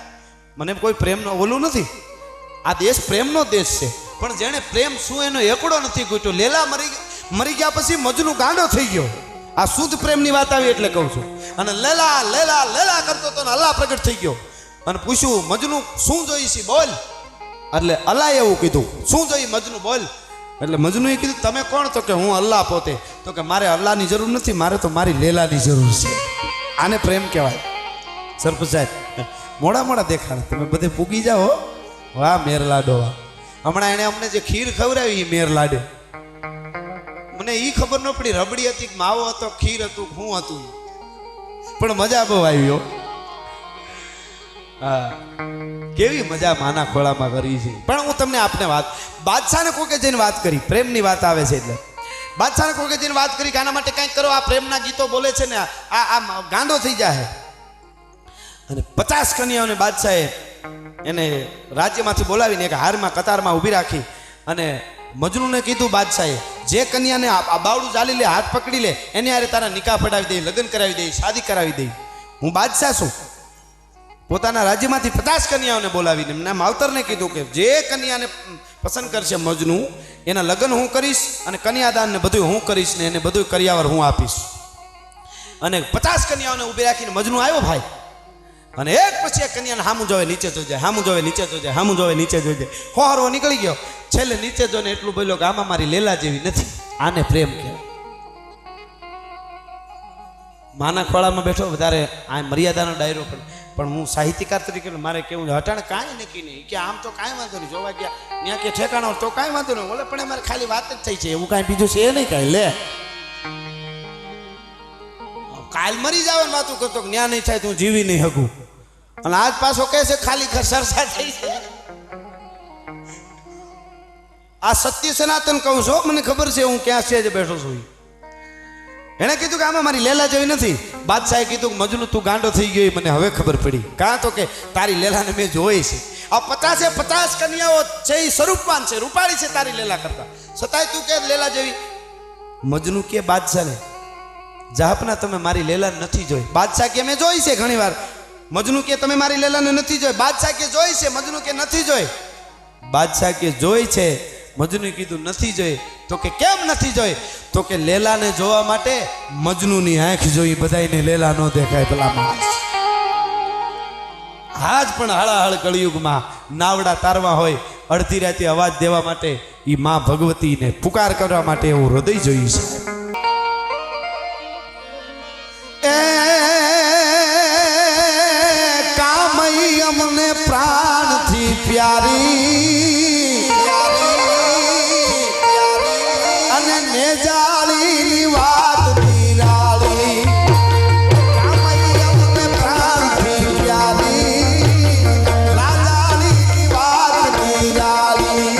મને કોઈ પ્રેમનો ઓલું નથી. આ દેશ પ્રેમનો દેશ છે, પણ જેણે પ્રેમ શું એનો એકડો નથી ગોટ્યો. લેલા મરી ગયા પછી મજનુ ગાંડો થઈ ગયો. આ શુદ્ધ પ્રેમની વાત આવી એટલે કહું છું. અને લેલા લેલા લેલા કરતો તો અલ્લાહ પ્રગટ થઈ ગયો અને પૂછ્યું મજનુ શું જોઈ છે બોલ. એટલે અલ્લાહ એવું કીધું શું જોઈ મજનુ બોલ. એટલે મજનુએ કીધું તમે કોણ. તો કે હું અલ્લાહ પોતે. તો કે મારે અલ્લાહની જરૂર નથી, મારે તો મારી લેલાની જરૂર છે. આને પ્રેમ કહેવાય. સરપંચ સાહેબ મોડા દેખાડ, તમે બધે પૂગી જાઓ. વાહ મેર લાડો વાહ. હમણાં એને અમને જે ખીર ખવડાવી એ મેર લાડે, મને એ ખબર ન પડી રબડી હતી, માવો હતો, ખીર હતું, શું હતું, પણ મજા બહુ આવી. હા, કેવી મજા માના ખોળામાં કરી છે. પણ હું તમને આપને વાત, બાદશાહને કોકે જઈને વાત કરી, પ્રેમની વાત આવે છે એટલે બાદશાહને કોકે જઈને વાત કરી કે આના માટે કંઈક કરો, આ પ્રેમના ગીતો બોલે છે ને આ ગાંડો થઈ જાય. અને 50 કન્યાઓને બાદશાહે એને રાજ્યમાંથી બોલાવીને એક હારમાં કતારમાં ઊભી રાખી અને મજનૂને કીધું બાદશાહે જે કન્યાને આ બાવડું ચાલી લે, હાથ પકડી લે, એને યારે તારા નિકાહ પડાવી દે, લગ્ન કરાવી દે, શાદી કરાવી દે. હું બાદશાહ છું. પોતાના રાજ્યમાંથી 50 કન્યાઓને બોલાવીને એમના માવતરને કીધું કે જે કન્યાને પસંદ કરશે મજનુ એના લગ્ન હું કરીશ અને કન્યાદાન ને બધું હું કરીશ ને એને બધું કર્યાવર હું આપીશ. અને 50 કન્યાઓને ઊભી રાખીને મજનુ આવ્યો ભાઈ, અને એક પછી એક કન્યાને હામું જોવે નીચે જોઈ જાય, હામું જોવે નીચે જોઈ જાય, હામું જોવે નીચે જોઈ જાય. હોહરવો નીકળી ગયો. છેલ્લે નીચે જોઈને એટલું બોલ્યો કે આમાં મારી લેલા જેવી નથી. આને પ્રેમ કહેવાય. માના ખોળામાં બેઠો વધારે આ મર્યાદાનો ડાયરો પણ હું સાહિત્યકાર તરીકે મારે કેવું હટાણે કાંઈ નક્કી નહીં કે આમ તો કાંઈ વાંધો નહીં, જોવા ગયા ત્યાં કે ઠેકાણો તો કાંઈ વાંધો નહીં, ઓલે પણ અમારે ખાલી વાત જ થઈ છે, એવું કાંઈ બીજું છે નહીં કાંઈ. લે કાલ મરી જવાની વાતું કરતો કે ન્યા નહીં થાય તું જીવી નહીં શકું, અને આજ પાછો કહે છે ખાલી સરસા થઈ છે. આ સત્ય સનાતન કહું છું, મને ખબર છે હું ક્યાં છે બેઠો છું. એણે કીધું કે આમાં મારી લેલા જેવી નથી. બાદશાહે કીધું કે મજનુ તું ગાંડો થઈ ગયો મને હવે ખબર પડી. કાં તો કે તારી લેલાને મેં જોઈ છે. આ 50 કન્યાઓ છે એ સ્વરૂપવાન છે, રૂપાળી છે તારી લેલા કરતા, છતાંય તું કે લેલા જેવી. મજનુ કે બાદશાહને જાપના તમે મારી લેલાને નથી જોઈ. બાદશાહ કે મેં જોઈ છે ઘણી વાર. મજનુ કે તમે મારી લેલાને નથી જોઈ. બાદશાહ કે જોઈ છે. મજનુ કે નથી જોઈ. બાદશાહ કે જોઈ છે. મજનુએ કીધું નથી જોઈ. તો કે કેમ નથી જોઈ. તો કે લેલાને જોવા માટે મજનુની આંખ જોઈ, બધાયને લેલા ન દેખાય ભલા માણસ. આજ પણ હળાહળ કળિયુગમાં નાવડા તારવા હોય, અડધી રાતે અવાજ દેવા માટે એ માં ભગવતીને પુકાર કરવા માટે એવું હૃદય જોયું છે. કામઈ અમને પ્રાણથી પ્યારી અને નેજાળીની વાત નિરાળી. કામઈ અમને પ્રાણથી પ્યારી નાજાળીની વાત નિરાળી.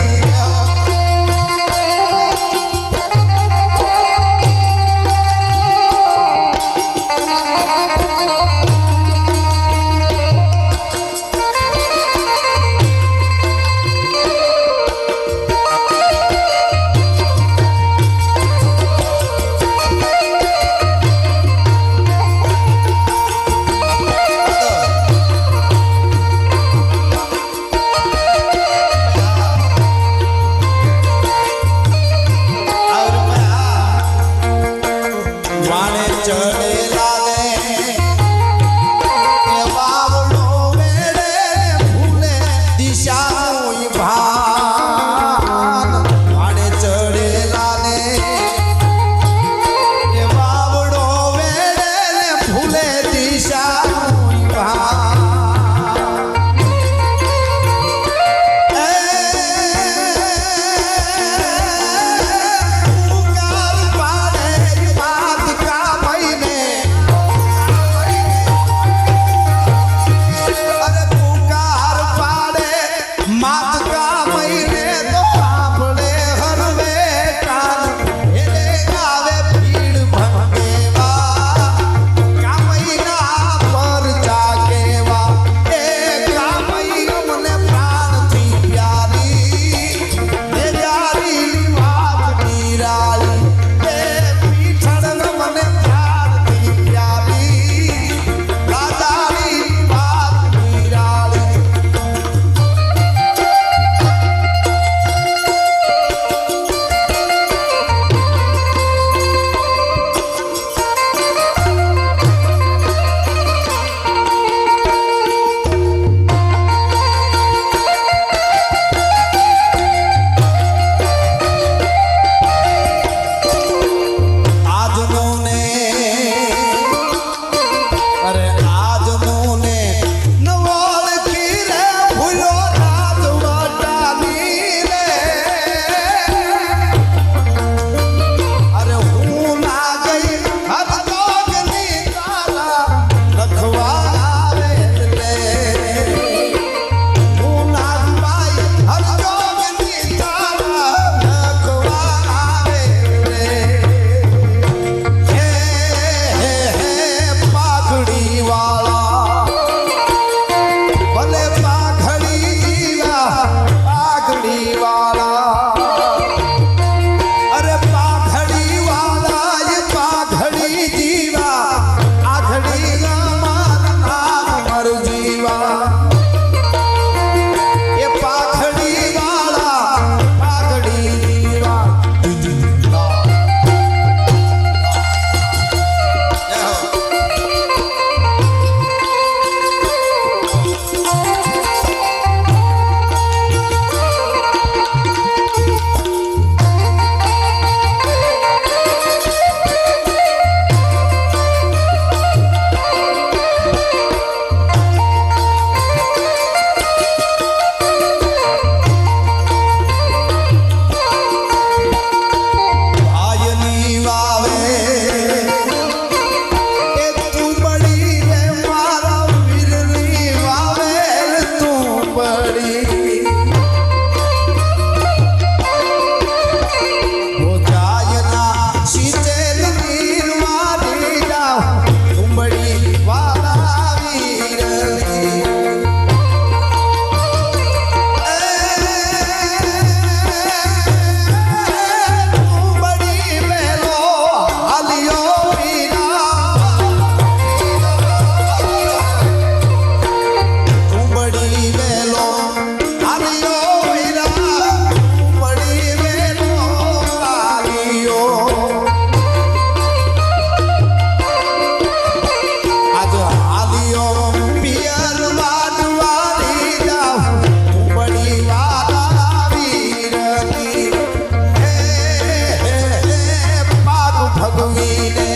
કવિને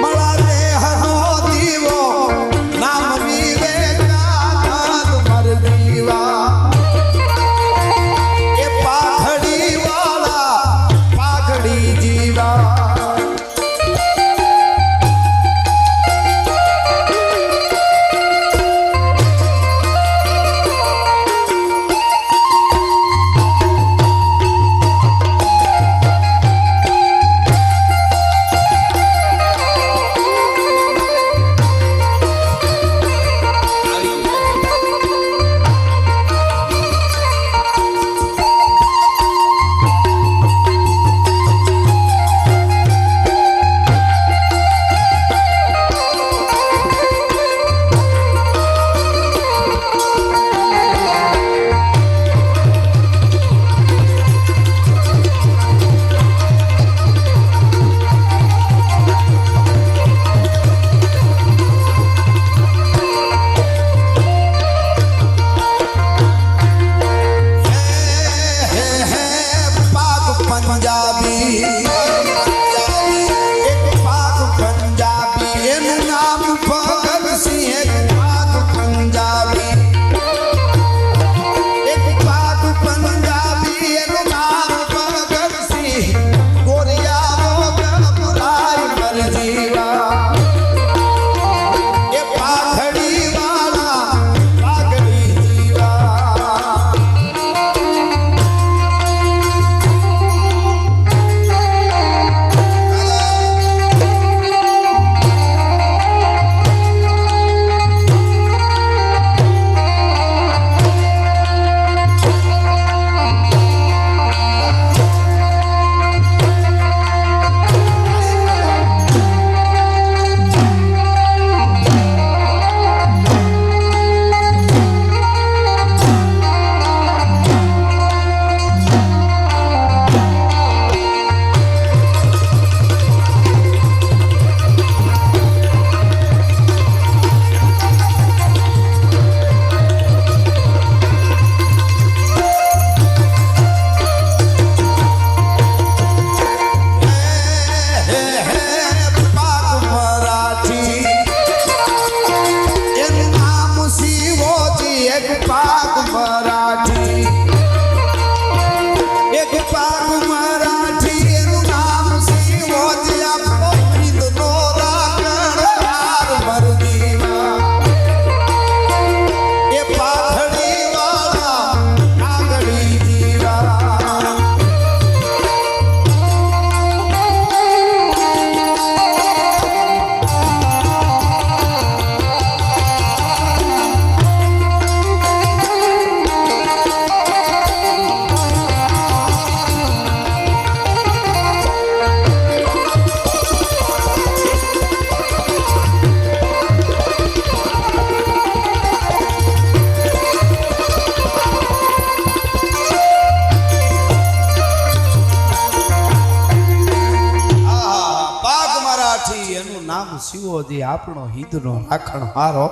મળા રે હનો દીવો નામ વિવેકાનંદ મર દીવા એ પાઘડી વાળા પાઘડી જીવા શિવોજી આપણો હિતનો રાખણ હારો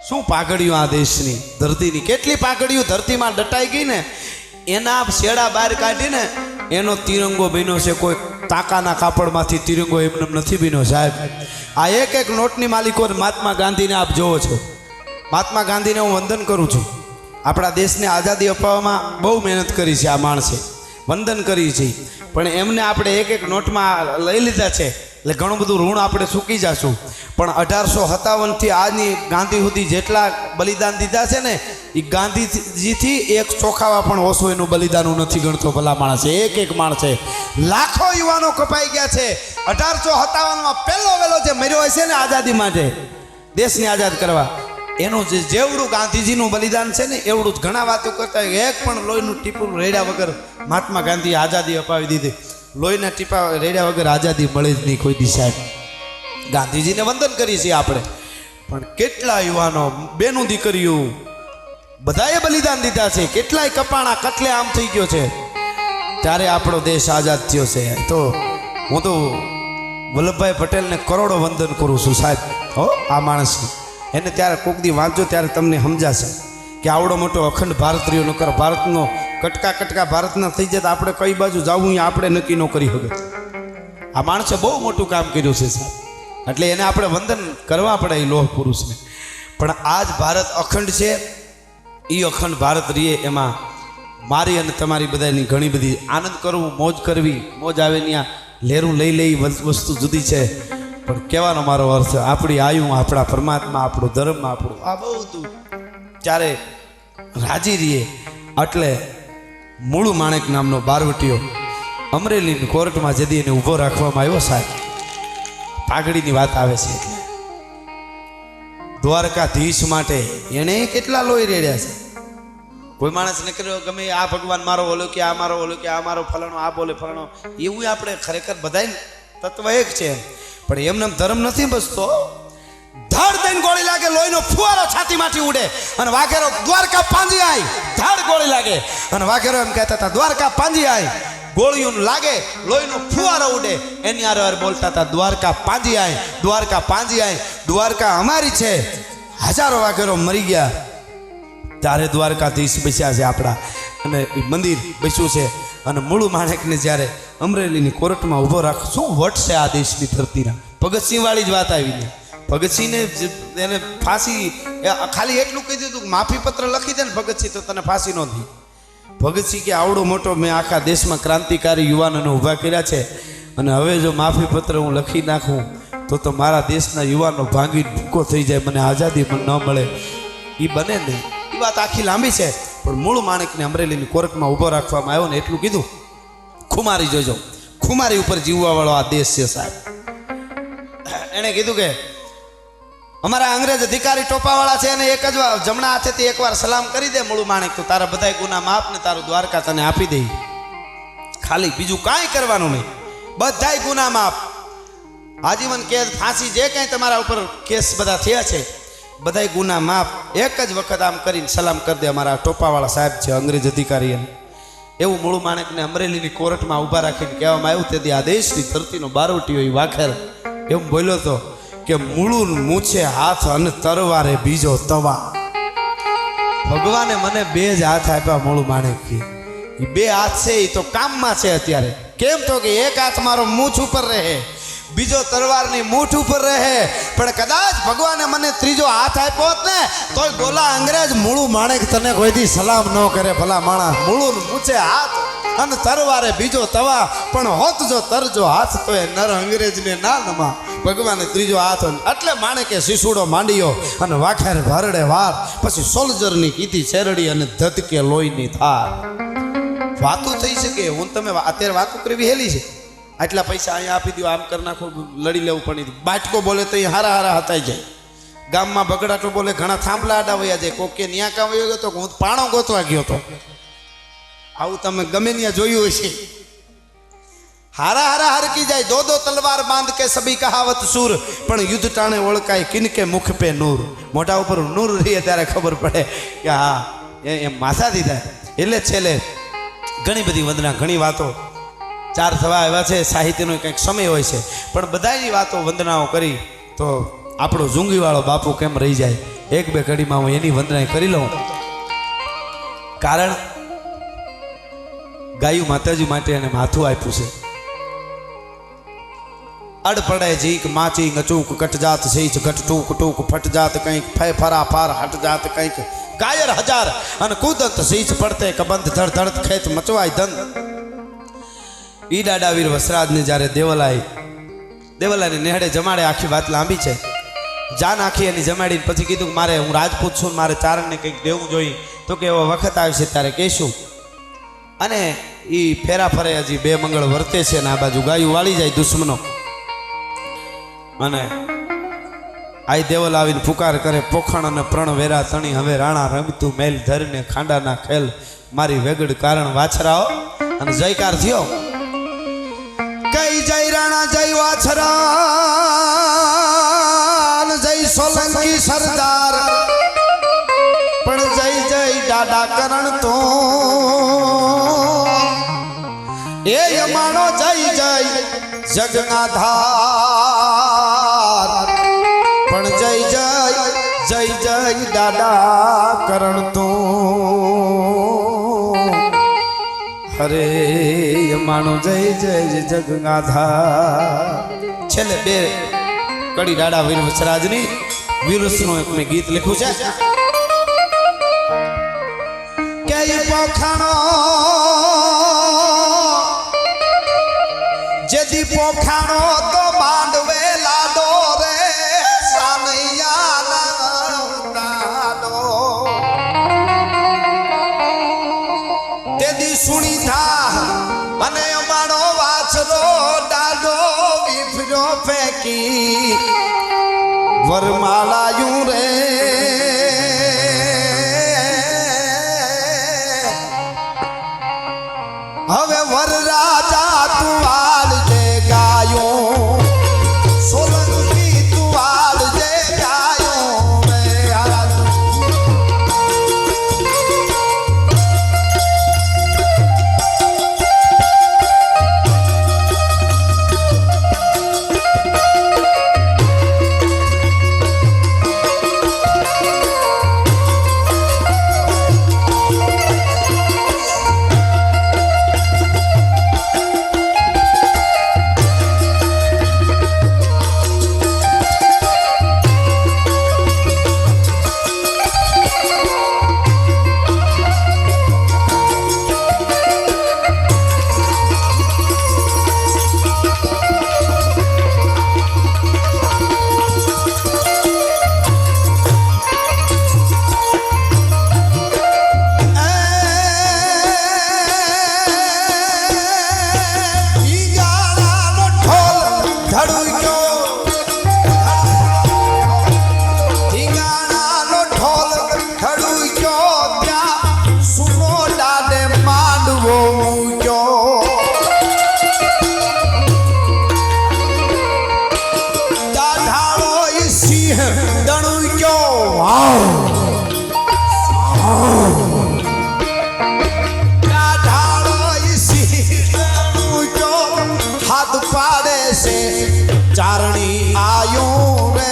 શું પાઘડીઓ આ દેશની ધરતીની કેટલી પાઘડીઓ ધરતીમાં દટાઈ ગઈ ને એના શેડા બહાર કાઢીને એનો તિરંગો બન્યો છે. કોઈ તાકાના કાપડમાંથી તિરંગો એમને નથી બન્યો સાહેબ. આ એક એક નોટની માલિકો મહાત્મા ગાંધીને આપ જોવો છો. મહાત્મા ગાંધીને હું વંદન કરું છું. આપણા દેશને આઝાદી અપાવવામાં બહુ મહેનત કરી છે આ માણસે, વંદન કરી છે. પણ એમને આપણે એક એક નોટમાં લઈ લીધા છે એટલે ઘણું બધું ઋણ આપણે ચૂકી જશું. પણ 1857થી આજની ગાંધી સુધી જેટલા બલિદાન દીધા છે ને એ ગાંધીજીથી એક ચોખાવા પણ ઓછો એનું બલિદાન હું નથી ગણતો. ભલા માણસે એક એક માણસે લાખો યુવાનો કપાઈ ગયા છે. 1857માં પહેલો વેલો જે મર્યો હશે ને આઝાદી માટે, દેશને આઝાદ કરવા, એનું જેવડું ગાંધીજીનું બલિદાન છે ને એવડું જ ઘણા વાતો કરતા. એક પણ લોહીનું ટીપું રેડ્યા વગર મહાત્મા ગાંધીએ આઝાદી અપાવી દીધી. લોહીના ટીપા રેડ્યા વગર આઝાદી મળે જ નહીં કોઈ દિશા. ગાંધીજીને વંદન કરી છે આપણે. પણ કેટલા યુવાનો, બેનું દીકરીઓ બધાએ બલિદાન દીધા છે. કેટલાય કપાણા કટલે આમ થઈ ગયો છે ત્યારે આપણો દેશ આઝાદ થયો છે. તો હું તો વલ્લભભાઈ પટેલને કરોડો વંદન કરું છું સાહેબ. હો આ માણસને એને ત્યારે કોક દી વાંચો ત્યારે તમને સમજાશે કે આવડો મોટો અખંડ ભારત રહ્યો. નકર ભારતનો કટકા ભારતના થઈ જાય તો આપણે કઈ બાજુ જવું આપણે નક્કી ન કરી શકે. આ માણસે બહુ મોટું કામ કર્યું છે સાહેબ, એટલે એને આપણે વંદન કરવા પડે એ લોહ પુરુષને. પણ આજ ભારત અખંડ છે, એ અખંડ ભારત રહીએ એમાં મારી અને તમારી બધાની ઘણી બધી આનંદ કરવું, મોજ કરવી, મોજ આવે ત્યાં લેરું લઈ લઈ વસ્તુ જુદી છે. પણ કહેવાનો મારો અર્થ આપણી આયુ, આપણા પરમાત્મા, આપણું ધર્મ, આપણું આ બધું ત્યારે રાજી રહીએ. એટલે મૂળું માણેક નામનો બારવટીયો અમરેલીની કોર્ટમાં જદી એને ઊભો રાખવામાં આવ્યો સાહેબ, પાઘડીની વાત આવે છે એટલે દ્વારકાધીશ માટે એણે કેટલા લોહી રેડ્યા છે. કોઈ માણસને કર્યો ગમે આ ભગવાન મારો ઓલો કે આ મારો ઓલો કે આ મારો ફલાણો આ બોલે ફલાણો, એવું આપણે ખરેખર બધાય તત્વ એક છે. પણ એમને ધર્મ નથી બસતો. ધડ દઈને ગોળી લાગે, લોહીનો ફુવારો છાતીમાંથી ઉડે અને વાઘેરો દ્વારકા પાંજી આય. ધડ ગોળી લાગે અને વાઘેરો એમ કહેતા હતા દ્વારકા પાંજી આય. ગોળીઓ લાગે, લોહીનો ફુવારો ઉડે, એની આરે બોલતા હતા દ્વારકા પાંજી આય, દ્વારકા પાંજી આય. દ્વારકા અમારી છે. હજારો વાઘેરો મરી ગયા ત્યારે દ્વારકાધીશ બેસ્યા છે આપણા, અને એ મંદિર બેસ્યું છે. અને મૂળું માણેકને જ્યારે અમરેલીની કોર્ટમાં ઊભો રાખ, શું વટ છે આ દેશની ધરતીના. ભગતસિંહ વાળી જ વાત આવી ને, ભગતસિંહને એને ફાંસી ખાલી એટલું કહી દીધું માફી પત્ર લખી દે ને ભગતસિંહ તો તને ફાંસી ન થઈ. ભગતસિંહ કે આવડો મોટો મેં આખા દેશમાં ક્રાંતિકારી યુવાનોને ઊભા કર્યા છે, અને હવે જો માફી પત્ર હું લખી નાખું તો મારા દેશના યુવાનો ભાંગી ભૂકો થઈ જાય, મને આઝાદી પણ ન મળે. એ બને નહીં. એ વાત આખી લાંબી છે. પણ મૂળ માણેકને અમરેલીની કોર્ટમાં ઊભો રાખવામાં આવ્યો ને એટલું કીધું, ખુમારી જોજો, ખુમારી ઉપર જીવવા વાળો આ દેશ છે સાહેબ. એણે કીધું કે અમારા અંગ્રેજ અધિકારી ટોપાવાળા છે, અને એક જ જમણા હાથેથી એકવાર સલામ કરી દે મૂળ માણેક, તો તારા બધાય ગુના માફ ને તારું દ્વારકા તને આપી દે. ખાલી બીજું કાંઈ કરવાનું નહીં, બધાય ગુના માફ, આજીવન કેદ, ફાંસી, જે કાંઈ તમારા ઉપર કેસ બધા થયા છે બધાય ગુના માફ. એક જ વખત આમ કરીને સલામ કરી દે અમારા ટોપાવાળા સાહેબ છે અંગ્રેજ અધિકારી. એવું મૂળ માણેકને અમરેલીની કોર્ટમાં ઊભા રાખીને કહેવામાં આવ્યું. તેથી આ દેશની ધરતીનો બારવટીયો એ વાખેર એમ બોલ્યો હતો કે મૂળું મૂછે હાથ અને તરવારે બીજો તવા. ભગવાને મને બે જ હાથ આપ્યા મૂળ માણેક, એ બે હાથ છે એ તો કામમાં છે અત્યારે. કેમ તો કે એક હાથ મારો મૂછ ઉપર રહે, બીજો તલવારની મૂઠ ઉપર રહે. પણ કદાચ ભગવાને મને ત્રીજો હાથ આપ્યો હોત ને તોય ગોલા અંગ્રેજ મૂળું માણેક તને કોઈથી સલામ ન કરે. ભલા માણસ, મૂળું મૂછે હાથ અને તરવારે બીજો તવા, પણ હોત જો તરજો હાથ તો એ નર અંગ્રેજને ના નમા. ભગવાને ત્રીજો હાથ, એટલે માણેકે શીશુડો માંડ્યો અને વાખેર ભરડે વાર, પછી સોલ્જરની કીધી શેરડી અને ધતકે લોહીની થાર. વાતું થઈ શકે, હું તમે અત્યારે વાતું કરવી હેલી છે. આટલા પૈસા અહીંયા આપી દો, આમ કરી નાખો, લડી લેવું પણ બાટકો બોલે તો એ હારા હારા હતાઈ જાય. ગામમાં બગડાટો બોલે, ઘણા થાંભલા આડા વયા જાય. કોકે ન્યા કામ વયો ગયો તો હું પાણો ગોતવા ગયો હતો. આવું તમે ગમે ત્યાં જોયું હશે. હારા હારા હરકી જાય. દો દો તલવાર બાંધ કે સભી કહાવત સૂર, પણ યુદ્ધ ટાણે ઓળખાય કિનકે મુખ પે નૂર. મોઢા ઉપર નૂર રહીએ ત્યારે ખબર પડે કે હા એમ માથાથી થાય. એટલે છેલ્લે ઘણી બધી વંદના, ઘણી વાતો ચાર થવા આવ્યા છે. સાહિત્યનો કંઈક સમય હોય છે, પણ બધાની વાતો વંદનાઓ કરી તો આપણો ઝુંગીવાળો બાપુ કેમ રહી જાય. એક બે કડીમાં હું એની વંદના કરી લઉં. કારણ ગાયું માતાજી માટે એને માથું આપ્યું છે. અડ પડે જીક માચી ગચૂક કટ જાત સીચ ઘટ ટૂક ટૂક ફટ જાત કંઈક ફે ફરા ફાર હટ જાત કંઈક કાયર હજાર અને કુદંત સીચ પડતે કબંધ ધડ ધડ ખેત મચવાય ધન. ઈ દાડાવીર વસરાજને જ્યારે દેવલાને નેહડે જમાડે. આખી વાત લાંબી છે. જાન આખી એની જમાડીને પછી કીધું કે મારે, હું રાજપૂત છું, મારે ચારણને કંઈક દેવું જોઈએ. તો કે એવો વખત આવશે ત્યારે કહીશું. અને એ ફેરા ફરે હજી બે મંગળ વર્તે છે, ને આ બાજુ ગાયું વાળી જાય દુશ્મનો. અને આઈ દેવલ આવીને પુકાર કરે, પોખણ અને પ્રણ વેરા તણી હવે રાણા રમતું મેલ ધરને ખાંડાના ખેલ મારી વેગડ કારણ વાછરાઓ. અને જયકાર થયો, કઈ જય રાણા જય વાછરા જય સોલંકી સરદાર, પણ જય જય દાડા કરણ તો એ અમાણો જય જય જગના ધાર, પણ જય જય જય જય દાડા કરણ તો અરે માનો જય જય જગગાધા. છેલ્લે બે કડી દાડા વીર વસરાજની વીરસનું એક મેં ગીત લખ્યું છે કે ઈ પોખાણો જેદી પોખાણો તો માંડવે લાડો રે સાનૈયા લાડો તેદી સુણી થા અને અમારો વાછરો ડાડો વિફરો ફેંકી વરમાલાયું રે હવે વર રાજા તું વાળજે ગાયો સોલંકી તું વાળજે ગાયો રે હાલ ચારણી આયું રે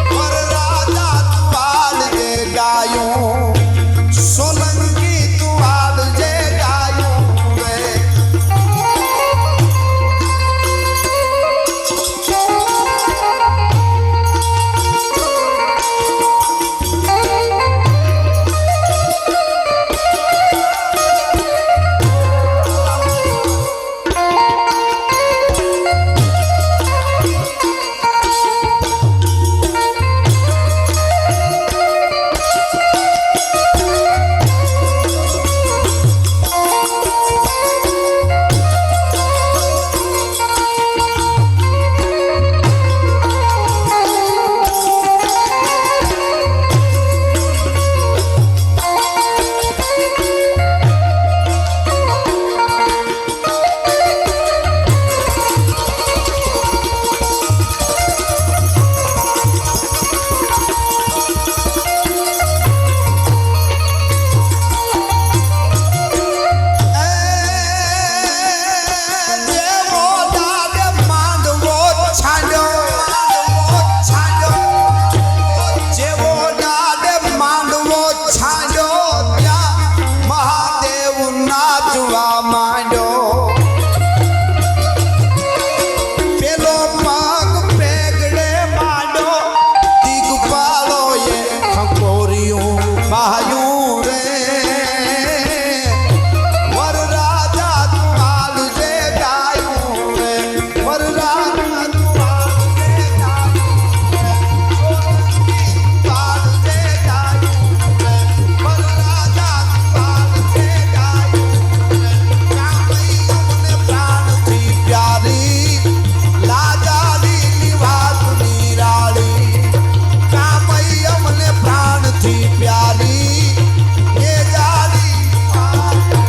પર રાજા તું વાળજે ગાયું સોલંકી તું વાળજે ગાયું રે નાચવા માંડ્યો